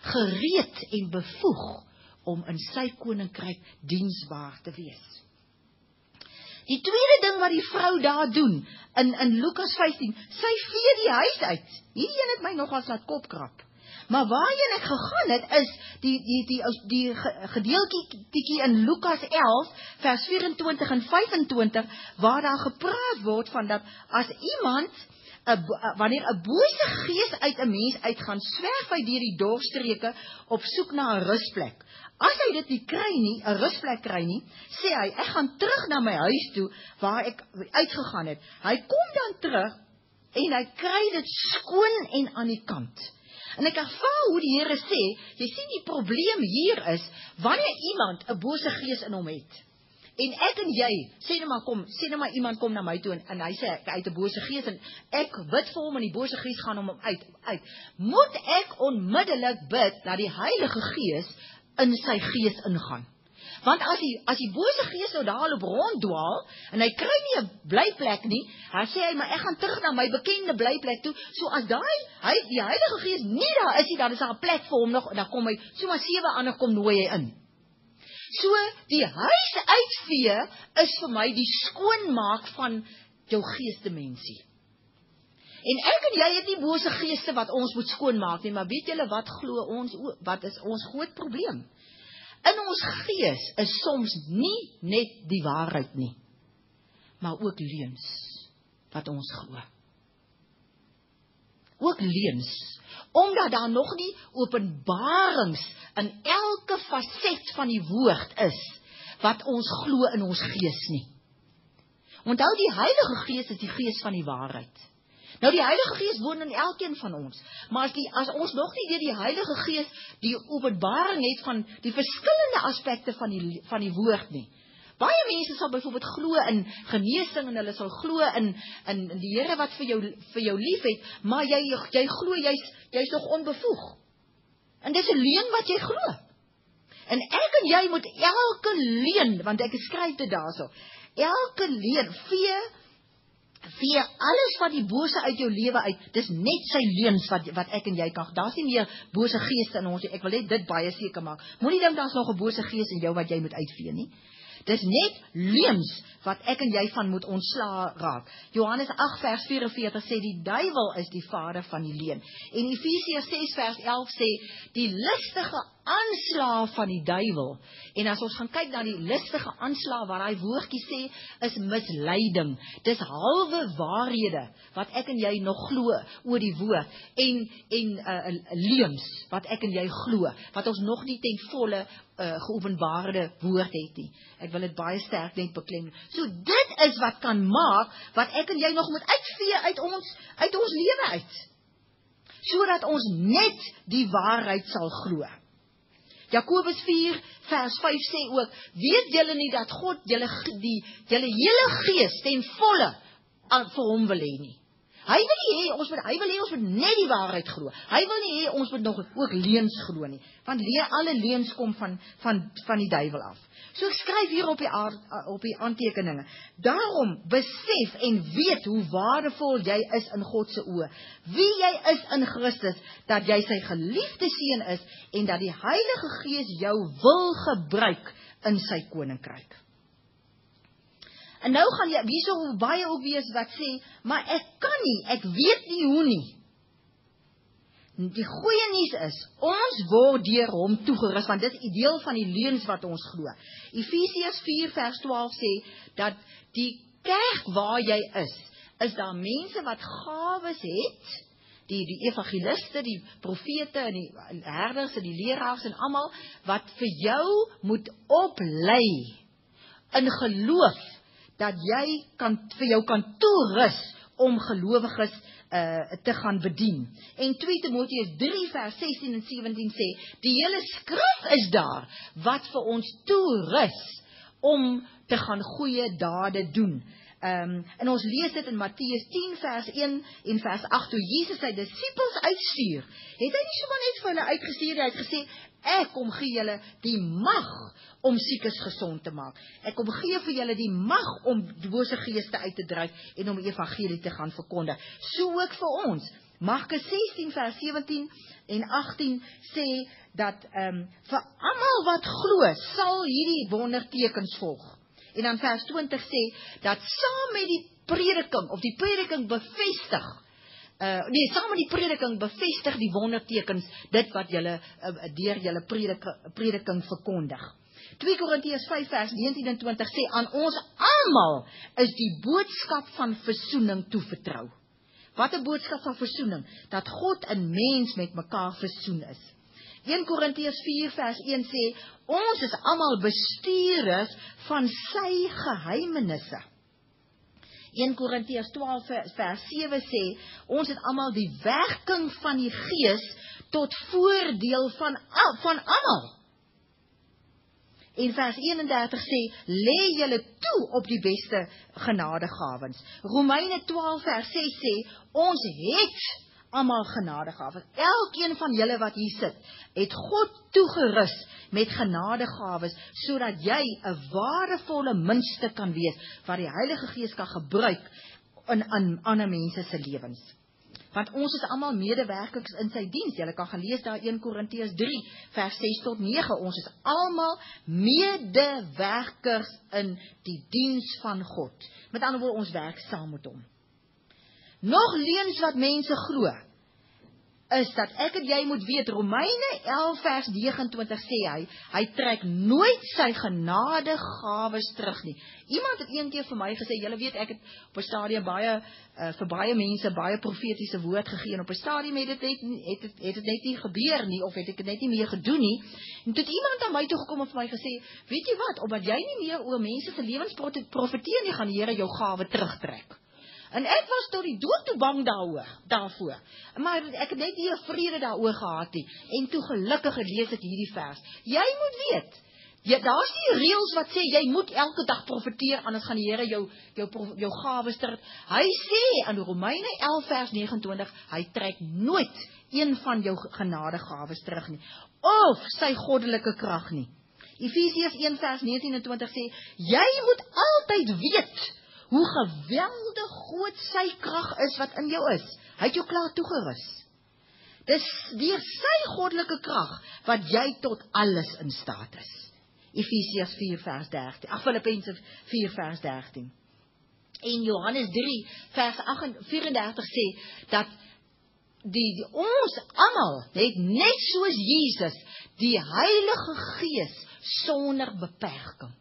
Speaker 1: gereed en bevoeg om in sy koninkryk diensbaar te wees. Die tweede ding wat die vrou daar doen, in Lukas 15, sy vee die huis uit. Hierdie een het my nogals laat kopkrap. Maar waarheen ek gegaan het, is die gedeeltjie in Lukas 11, vers 24 en 25, waar daar gepraat word van dat as iemand, wanneer 'n bose gees uit 'n mens uitgaan, swerf hy deur die dorpsstreke op soek na 'n rusplek. As hy dit nie kry nie, 'n rusplek kry nie, sê hy, ek gaan terug na my huis toe, waar ek uitgegaan het. Hy kom dan terug, en hy kry dit skoon en aan die kant. En ek ervaar hoe die Here sê, jy sien die probleem hier is, wanneer iemand 'n bose gees in hom het, en ek en jy, sê nou maar iemand kom na my toe, en hy sê, hy het 'n bose gees, en ek bid vir hom, en die bose gees gaan hom uit. Moet ek onmiddellik bid, dat die Heilige Gees in sy gees ingaan? Want as die bose gees nou daar op ronddwaal, en hy kry nie 'n blyplek nie, dan sê hy, maar ek gaan terug na my bekende blyplek toe, so as die Heilige Gees nie daar is nie, dan is daar 'n plek vir hom nog, en dan kom hy, so maar 7 ander kom nooi hy in. So, die huis uitvee is vir my die skoonmaak van jou geesdimensie. En ek en jy het nie bose geeste wat ons moet skoonmaak nie, maar weet julle wat glo ons, wat is ons groot probleem? In ons gees is soms nie net die waarheid nie, maar ook leuns wat ons glo. Ook leuns, omdat daar nog nie openbarings in elke faset van die woord is, wat ons glo in ons gees nie. Onthou, die Heilige Gees is die gees van die waarheid. Nou die Heilige Gees woon in elkeen van ons, maar as ons nog nie deur die Heilige Gees die openbaring het van die verskillende aspekte van die woord nie. Baie mense sal byvoorbeeld glo in genesing, en hulle sal glo in die Here wat vir jou lief het, maar jy glo jy's nog onbevoeg. En dis 'n leuen wat jy glo. En ek en jy moet elke leuen, want ek skryf dit daarso, elke leuen, vee alles van die bose uit jou lewe uit, dis net sy leuns wat ek en jy kan, daar's nie meer bose geeste in ons, ek wil net dit baie seker maak, moenie dink daar's nog 'n bose gees in jou wat jy moet uitvee nie, dis net leuns wat ek en jy van moet ontslaa raak. Johannes 8 vers 44 sê, die duiwel is die vader van die leuen, en Efesiërs 6 vers 11 sê, die listige aanslae van die duiwel, en as ons gaan kyk na die listige aanslae, wat hy woordjie sê, is misleiding, dis halwe waarhede, wat ek en jy nog glo oor die woord, en leuns, wat ek en jy glo, wat ons nog nie ten volle geopenbaarde woord het nie. Ek wil dit baie sterk net beklem. So dit is wat kan maak, wat ek en jy nog moet uitvee uit ons lewe uit, sodat ons net die waarheid sal glo. Jakobus 4 vers 5 sê ook, weet julle nie dat God julle hele gees ten volle vir hom wil hê nie. Hy wil nie hê ons moet net die waarheid glo. Hy wil nie hê ons moet nog ook leuns glo nie, want alle leuns kom van die duiwel af. So ek skryf hier op die aantekeninge. Daarom besef en weet hoe waardevol jy is in God se oë, wie jy is in Christus, dat jy sy geliefde seun is, en dat die Heilige Gees jou wil gebruik in sy koninkryk. En nou gaan jy, wie sou baie ook wees wat sê, maar ek kan nie, ek weet nie hoe nie. Die goeie nuus is, ons word deur hom toegerus, want dit is deel van die leuns wat ons glo. Efesiërs 4 vers 12 sê, dat die kerk waar jy is daar mense wat gawes het, die evangeliste, die profete, en die herders, en die leraars, en almal, wat vir jou moet oplei, in geloof, dat jy vir jou kan toerus, om gelowiges te gaan bedien. En 2 Timoteus 3 vers 16 en 17 sê, die hele skrif is daar, wat vir ons toerus, om te gaan goeie dade doen. En ons lees dit in Matteus 10 vers 1 en vers 8, toe Jesus sy disippels uitstuur, het hy nie sommer net vir hulle uitgestuur, hy het gesê, ek kom gee julle die mag om siekes gesond te maak. Ek kom gee vir julle die mag om bose geeste uit te dryf en om evangelie te gaan verkondig. So ook vir ons. Markus 16 vers 17 en 18 sê dat vir almal wat glo, sal hierdie wondertekens volg. En dan vers 20 sê dat saam met die prediking, of die prediking bevestig, saam met die prediking bevestig die wondertekens, dit wat julle deur julle prediking verkondig. 2 Korintiërs 5 vers 19 en 20 sê, aan ons almal is die boodskap van versoening toevertrou. Wat 'n boodskap van versoening? Dat God en mens met mekaar versoen is. 1 Korintiërs 4 vers 1 sê, ons is almal bestuurders van sy geheimenisse. 1 Korintiërs 12 vers 7 sê, ons het almal die werking van die Gees tot voordeel van almal. En vers 31 sê, lê julle toe op die beste genadegawens. Romeine 12 vers 6 sê, ons het almal genadegawens. Elkeen van julle wat hier sit, het God toegerus met genadegawes, sodat jy 'n waardevolle muntstuk kan wees, wat die Heilige Gees kan gebruik in ander mense se lewens. Want ons is almal medewerkers in sy diens. Julle kan gaan lees daar 1 Korintiërs 3 vers 6 tot 9. Ons is almal medewerkers in die diens van God. Met ander woorde, ons werk saam met hom. Nog leuns wat mense glo, is dat ek en jy moet weet, Romeine 11 vers 29 sê hy trek nooit sy genadegawes terug nie. Iemand het een keer vir my gesê, julle weet, ek het op 'n stadium vir baie mense baie profetiese woord gegee, en op 'n stadium het dit net nie gebeur nie, of het ek dit net nie meer gedoen nie, en toe het iemand aan my toe gekom en vir my gesê, weet jy wat, omdat jy nie meer oor mense se lewens profeteer nie, gaan die Here jou gawe terugtrek. En ek was tot die dood toe bang daarvoor. Maar ek het net nie 'n vrede daaroor gehad nie. En toe gelukkig lees ek hierdie vers. Jy moet weet, daar's nie reëls wat sê, jy moet elke dag profeteer, anders gaan die Here jou gawes terug. Hy sê in Romeine 11 vers 29, hy trek nooit een van jou genadegawes terug nie. Of sy goddelike krag nie. Efesiërs 1 vers 19 en 20 sê, jy moet altyd weet, hoe geweldig groot sy krag is wat in jou is. Hy het jou klaar toegerus. Dis deur sy goddelike krag wat jy tot alles in staat is. Efesiërs 4 vers 13. Filippense 4 vers 13. En Johannes 3 vers 34 sê dat ons almal het net soos Jesus die Heilige Gees sonder beperking.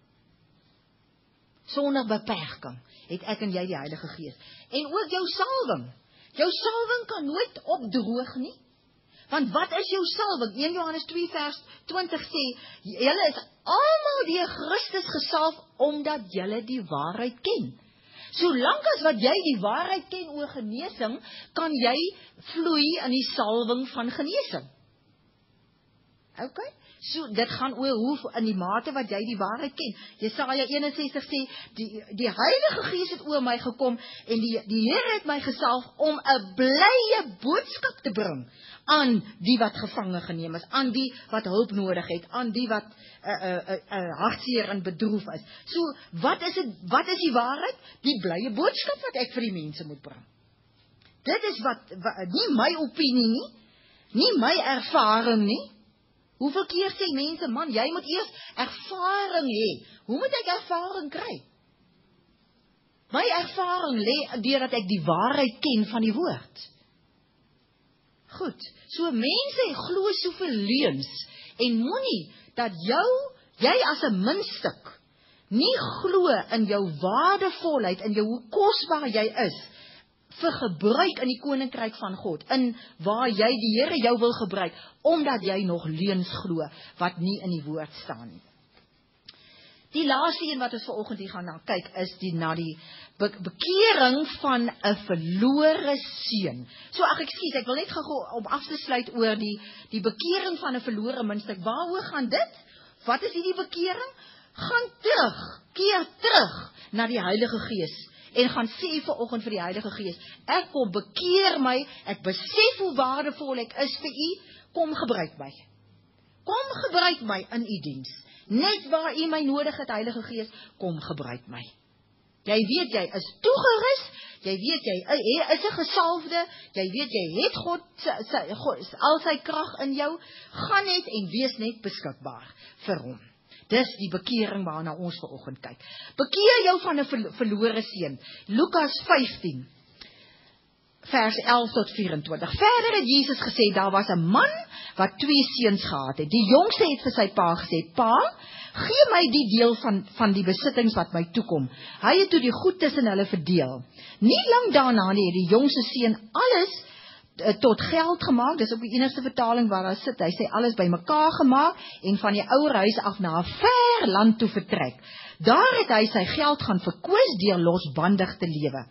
Speaker 1: Sonder beperking het ek en jy die Heilige Gees. En ook jou salwing. Jou salwing kan nooit opdroog nie. Want wat is jou salwing? 1 Johannes 2 vers 20 sê, julle is almal deur Christus gesalf, omdat julle die waarheid ken. Solank as wat jy die waarheid ken oor genesing, kan jy vloei in die salwing van genesing. Okay? So, dit gaan oor hoe in die mate wat jy die waarheid ken. Jesaja 61 sê, die Heilige Gees het oor my gekom, en die Here het my gesalf om 'n blye boodskap te bring aan die wat gevange geneem is, aan die wat hulp nodig het, aan die wat hartseer en bedroef is. So, wat is die waarheid? Die blye boodskap wat ek vir die mense moet bring. Dit is nie my opinie nie my ervaring nie. Hoeveel keer sê mense, man, jy moet eers ervaring hê. Hoe moet ek ervaring kry? My ervaring lê deurdat ek die waarheid ken van die woord. Goed, so mense glo soveel leuns, en moenie dat jy as 'n muntstuk nie glo in jou waardevolheid, in jou hoe kosbaar jy is, vir gebruik in die koninkryk van God, in waar die Here jou wil gebruik, omdat jy nog leuns glo, wat nie in die woord staan nie. Die laaste een wat ons vanoggend hier gaan na kyk, is na die bekering van 'n verlore seun. So, ek wil net gou om af te sluit oor die bekering van 'n verlore muntstuk. Waaroor gaan dit? Wat is hierdie bekering? Keer terug na die Heilige Gees. En gaan sê vanoggend vir die Heilige Gees, ek kom bekeer my, ek besef hoe waardevol ek is vir U, kom gebruik my. Kom gebruik my in U diens. Net waar U my nodig het, Heilige Gees, kom gebruik my. Jy weet jy is toegerus, jy weet jy is 'n gesalfde, jy weet jy het God al sy krag in jou, gaan net en wees net beskikbaar vir hom. Dis die bekering waarna ons vanoggend kyk. Bekeer jou van 'n verlore seun. Lukas 15 vers 11 tot 24. Verder het Jesus gesê, daar was 'n man wat 2 seuns gehad het. Die jongste het vir sy pa gesê, pa, gee my die deel van die besittings wat my toekom. Hy het toe die goed tussen hulle verdeel. Nie lank daarna het die jongste seun alles tot geld gemaak, dis ook die enigste vertaling waar daar sit, hy sê alles bymekaar gemaak, en van die ouer huis af na 'n ver land toe vertrek. Daar het hy sy geld gaan verkoos deur losbandig te lewe.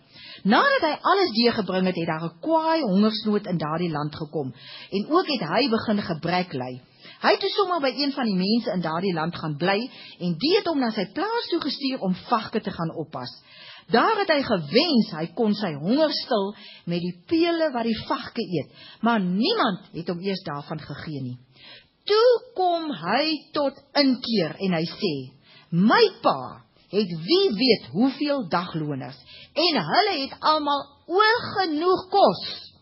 Speaker 1: Nadat hy alles deurgebring het, het daar 'n kwaai hongersnood in daardie land gekom, en ook het hy begin gebrek ly. Hy het toe sommer by een van die mense in daardie land gaan bly, en die het hom na sy plaas toe gestuur om vagke te gaan oppas. Daar het hy gewens, hy kon sy honger stil met die pele wat die vagke eet, maar niemand het hom eers daarvan gegee nie. Toe kom hy tot inkeer en hy sê, my pa het wie weet hoeveel dagloners, en hulle het almal oorgenoeg kos,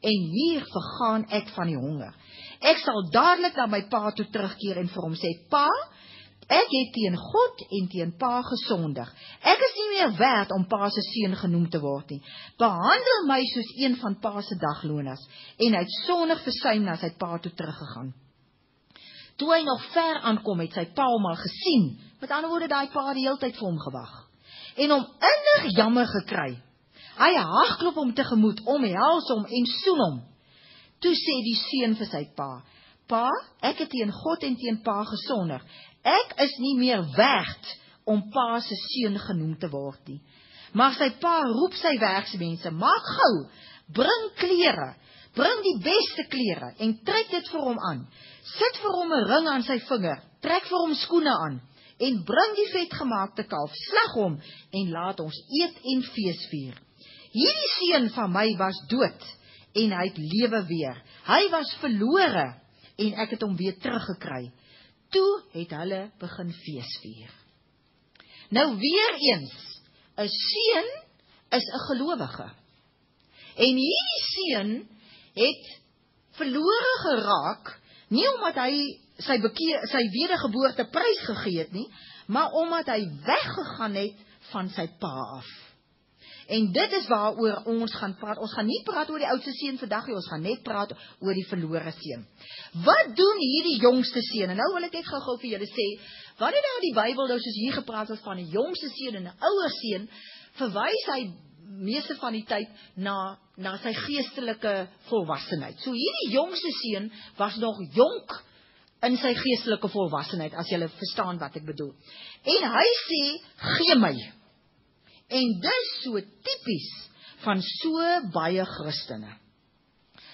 Speaker 1: en hier vergaan ek van die honger. Ek sal dadelik na my pa toe terugkeer en vir hom sê, pa, ek het teen God en teen pa gesondig. Ek is nie meer werd om pa se seun genoem te word nie. Behandel my soos een van pa se dagloners. En hy het sondig versuim na sy pa toe teruggegaan. Toe hy nog ver aankom, het sy pa hom al gesien. Met ander woorde, daai pa die hele tyd vir hom gewag. En hom innig jammer gekry. Hy hardloop hom tegemoet, omhels hom en soen hom. Toe sê die seun vir sy pa, pa, ek het teen God en teen pa gesondig. Ek is nie meer werd om pa se seun genoem te word nie. Maar sy pa roep sy werksmense, maak gou, bring klere, bring die beste klere en trek dit vir hom aan. Sit vir hom 'n ring aan sy vinger, trek vir hom skoene aan en bring die vetgemaakte kalf, slag hom en laat ons eet en fees vier. Hierdie seun van my was dood en hy het lewe weer. Hy was verlore en ek het hom weer teruggekry. Toe het hulle begin fees vier. Nou weer eens, 'n seun is 'n gelowige. En hierdie seun het verlore geraak, nie omdat hy sy wedergeboorte prys gegee het nie, maar omdat hy weggegaan het van sy pa af. En dit is waaroor ons gaan praat. Ons gaan nie praat oor die oudste seun vandag nie, ons gaan net praat oor die verlore seun. Wat doen hierdie jongste seun? En nou wil ek net gou-gou vir julle sê, wanneer daar in die Bybel nou soos hier gepraat word van 'n jongste seun en 'n ouer seun, verwys hy meeste van die tyd na sy geestelike volwassenheid. So hierdie jongste seun was nog jonk in sy geestelike volwassenheid, as julle verstaan wat ek bedoel. En hy sê, gee my. En dis so tipies van so baie Christene,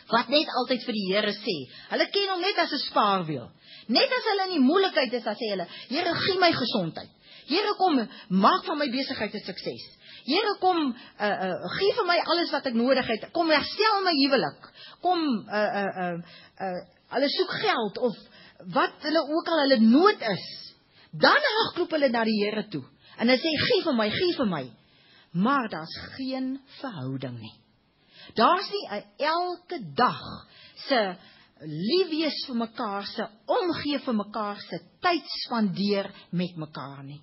Speaker 1: wat net altyd vir die Here sê, hulle ken hom net as 'n spaarwiel. Net as hulle in die moeilikheid is, dan sê hulle, Here, gee my gesondheid. Here, kom, maak van my besigheid 'n sukses. Here, kom, gee vir my alles wat ek nodig het. Kom, herstel my huwelik. Kom, hulle soek geld, of wat hulle ook al hulle nood is. Dan hardloop hulle na die Here toe. En hulle sê, gee vir my, gee vir my. Maar daar's geen verhouding nie. Daar's nie 'n elke dag se lief wees vir mekaar, se omgee vir mekaar, se tyd spandeer met mekaar nie.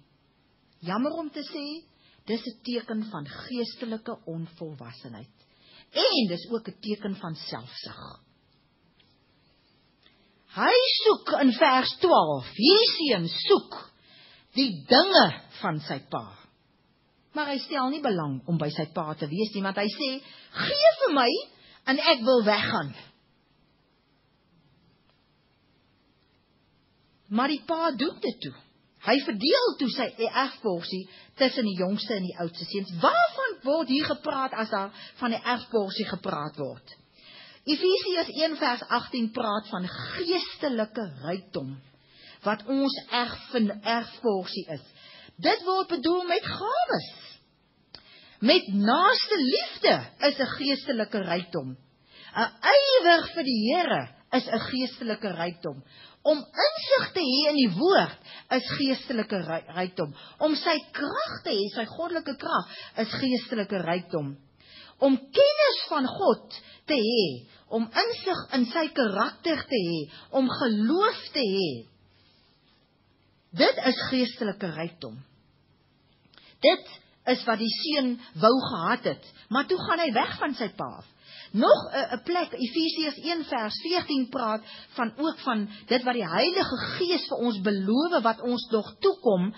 Speaker 1: Jammer om te sê, dis 'n teken van geestelike onvolwassenheid. En dis ook 'n teken van selfsug. Hy soek in vers 12, hierdie seun soek die dinge van sy pa. Maar hy stel nie belang om by sy pa te wees nie, want hy sê, gee vir my en ek wil weggaan. Maar die pa doen dit toe. Hy verdeel toe sy erfporsie tussen die jongste en die oudste seuns. Waarvan word hier gepraat as daar van die erfporsie gepraat word? Efesiërs 1 vers 18 praat van geestelike rykdom, wat ons erfporsie is. Dit word bedoel met gawes. Met naaste liefde is 'n geestelike rykdom. 'n Ywer vir die Here is 'n geestelike rykdom. Om insig te hê in die woord is geestelike rykdom. Om sy krag te hê, sy goddelike krag, is geestelike rykdom. Om kennis van God te hê, om insig in sy karakter te hê, om geloof te hê, dit is geestelike rykdom. Dit is wat die seun wou gehad het, maar toe gaan hy weg van sy pa af. Nog 'n plek, Efesiërs 1 vers 14 praat ook van dit wat die Heilige Gees vir ons beloof, wat ons nog toekom,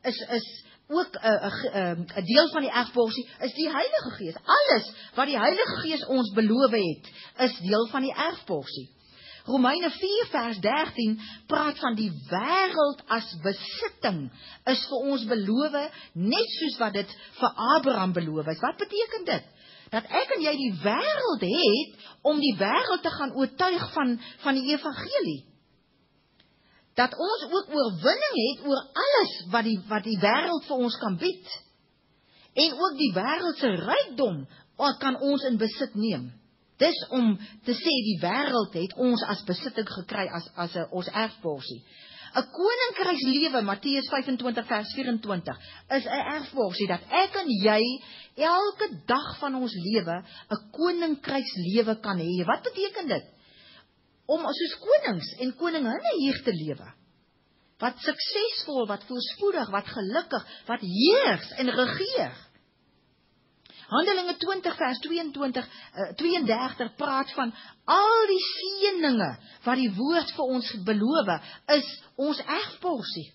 Speaker 1: is ook 'n deel van die erfporsie is die Heilige Gees. Alles wat die Heilige Gees ons beloof het, is deel van die erfporsie. Romeine 4 vers 13 praat van die wêreld as besitting, is vir ons beloof, net soos wat dit vir Abraham beloof is. Wat beteken dit? Dat ek en jy die wêreld het, om die wêreld te gaan oortuig van die evangelie. Dat ons ook oorwinning het oor alles wat die wêreld vir ons kan bied. En ook die wêreld se rykdom kan ons in besit neem. Dis om te sê die wêreld het ons as besitting gekry as ons erfporsie. 'n Koninkrykslewe, Matteus 25 vers 24, is 'n erfporsie dat ek en jy elke dag van ons lewe 'n koninkrykslewe kan hê. Wat beteken dit? Om soos konings en koninginne hier te lewe. Wat suksesvol, wat voorspoedig, wat gelukkig, wat heers en regeer. Handelinge 20 vers 32 praat van al die seëninge wat die woord vir ons beloof, is ons erfporsie.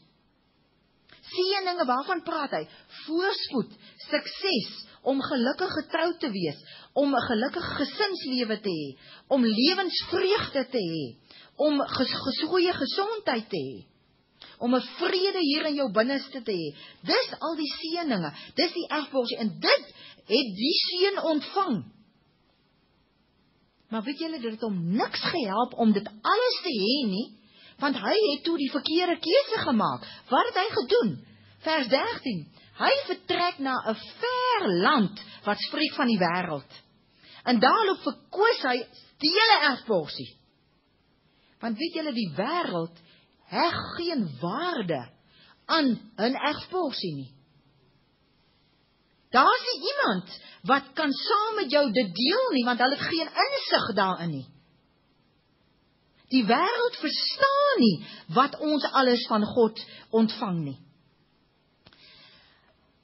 Speaker 1: Seëninge, waarvan praat hy? Voorspoed, sukses, om gelukkig getroud te wees, om 'n gelukkige gesinslewe te hê, om lewensvreugde te hê, om goeie gesondheid te hê, om 'n vrede hier in jou binneste te hê. Dis al die seëninge, dis die erfporsie, en dit het die seun ontvang. Maar weet julle, dit het hom niks gehelp om dit alles te hê nie, want hy het toe die verkeerde keuse gemaak. Wat het hy gedoen? Vers 13, hy vertrek na 'n ver land wat spreek van die wêreld. En daarop verkoos hy die hele erfporsie. Want weet julle, die wêreld heg geen waarde aan 'n erfporsie nie. Daar is nie iemand wat kan saam met jou dit deel nie, want hulle het geen insig daarin nie. Die wêreld verstaan nie wat ons alles van God ontvang nie.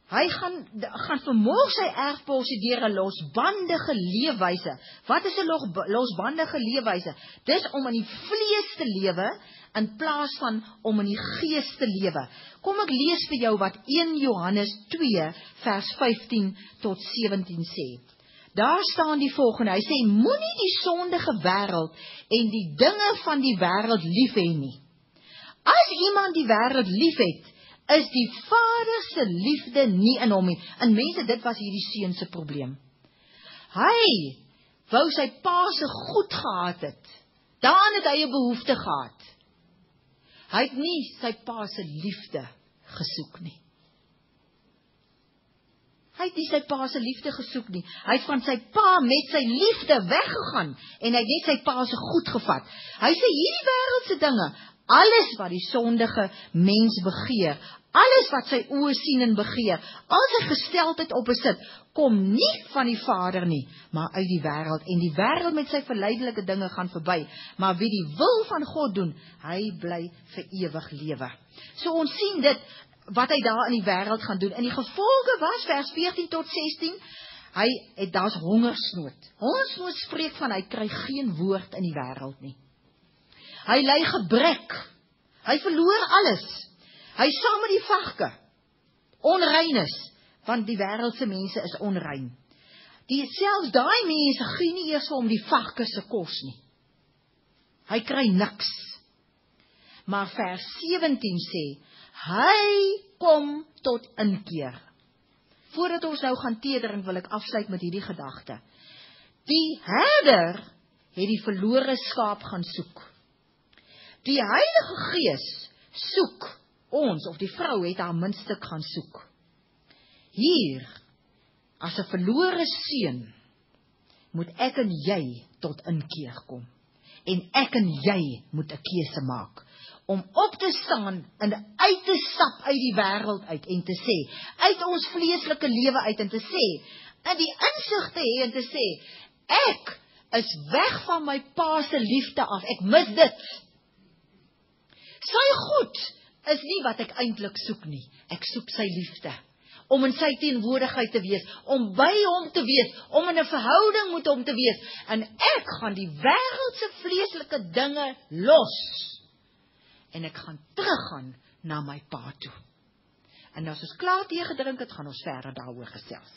Speaker 1: Hy gaan vermoor sy erfporsie deur 'n losbandige leefwyse. Wat is 'n losbandige leefwyse? Dis om in die vlees te lewe in plaas van om in die gees te lewe. Kom ek lees vir jou wat 1 Johannes 2 vers 15 tot 17 sê. Daar staan die volgende, hy sê, moenie die sondige wêreld en die dinge van die wêreld lief hê nie. As iemand die wêreld lief het, is die Vader se liefde nie in hom nie. En mense, dit was hierdie seun se probleem. Hy wou sy pa se goed gehad het. Daarin het hy 'n behoefte gehad. Hy het nie sy pa se liefde gesoek nie. Hy het nie sy pa se liefde gesoek nie. Hy het van sy pa met sy liefde weggegaan en hy het net sy pa se goed gevat. Hy sê hierdie wêreldse dinge, alles wat die sondige mens begeer, alles wat sy oë sien en begeer, al sy gesteldheid op besit, kom nie van die Vader nie, maar uit die wêreld. En die wêreld met sy verleidelike dinge gaan verby, maar wie die wil van God doen, hy bly vir ewig lewe. So ons sien dit, wat hy daar in die wêreld gaan doen. En die gevolge was, vers 14 tot 16, daar's hongersnood. Hongersnood spreek van, hy kry geen woord in die wêreld nie. Hy ly gebrek. Hy verloor alles. Hy saam met die vagke. Onrein is, want die wêreldse mense is onrein. Selfs daai mense gee nie eers vir hom die vagke se kos nie. Hy kry niks. Maar vers 17 sê, hy kom tot inkeer. Voordat ons nou gaan teedering, wil ek afsluit met hierdie gedagte. Die herder het die verlore skaap gaan soek. Die Heilige Gees soek ons, of die vrou het haar muntstuk gaan soek. Hier, as 'n verlore seun, moet ek en jy tot inkeer kom. En ek en jy moet 'n keuse maak om op te staan en uit te stap uit die wêreld uit en te sê, uit ons vleeslike lewe uit en te sê, en die insig te hê en te sê, ek is weg van my pa se liefde af, ek mis dit. Sy goed is nie wat ek eintlik soek nie, ek soek sy liefde, om in sy teenwoordigheid te wees, om by hom te wees, om in 'n verhouding met hom te wees, en ek gaan die wêreldse vleeslike dinge los, en ek gaan teruggaan na my pa toe. En as ons klaar tee gedrink het, gaan ons verder daaroor gesels.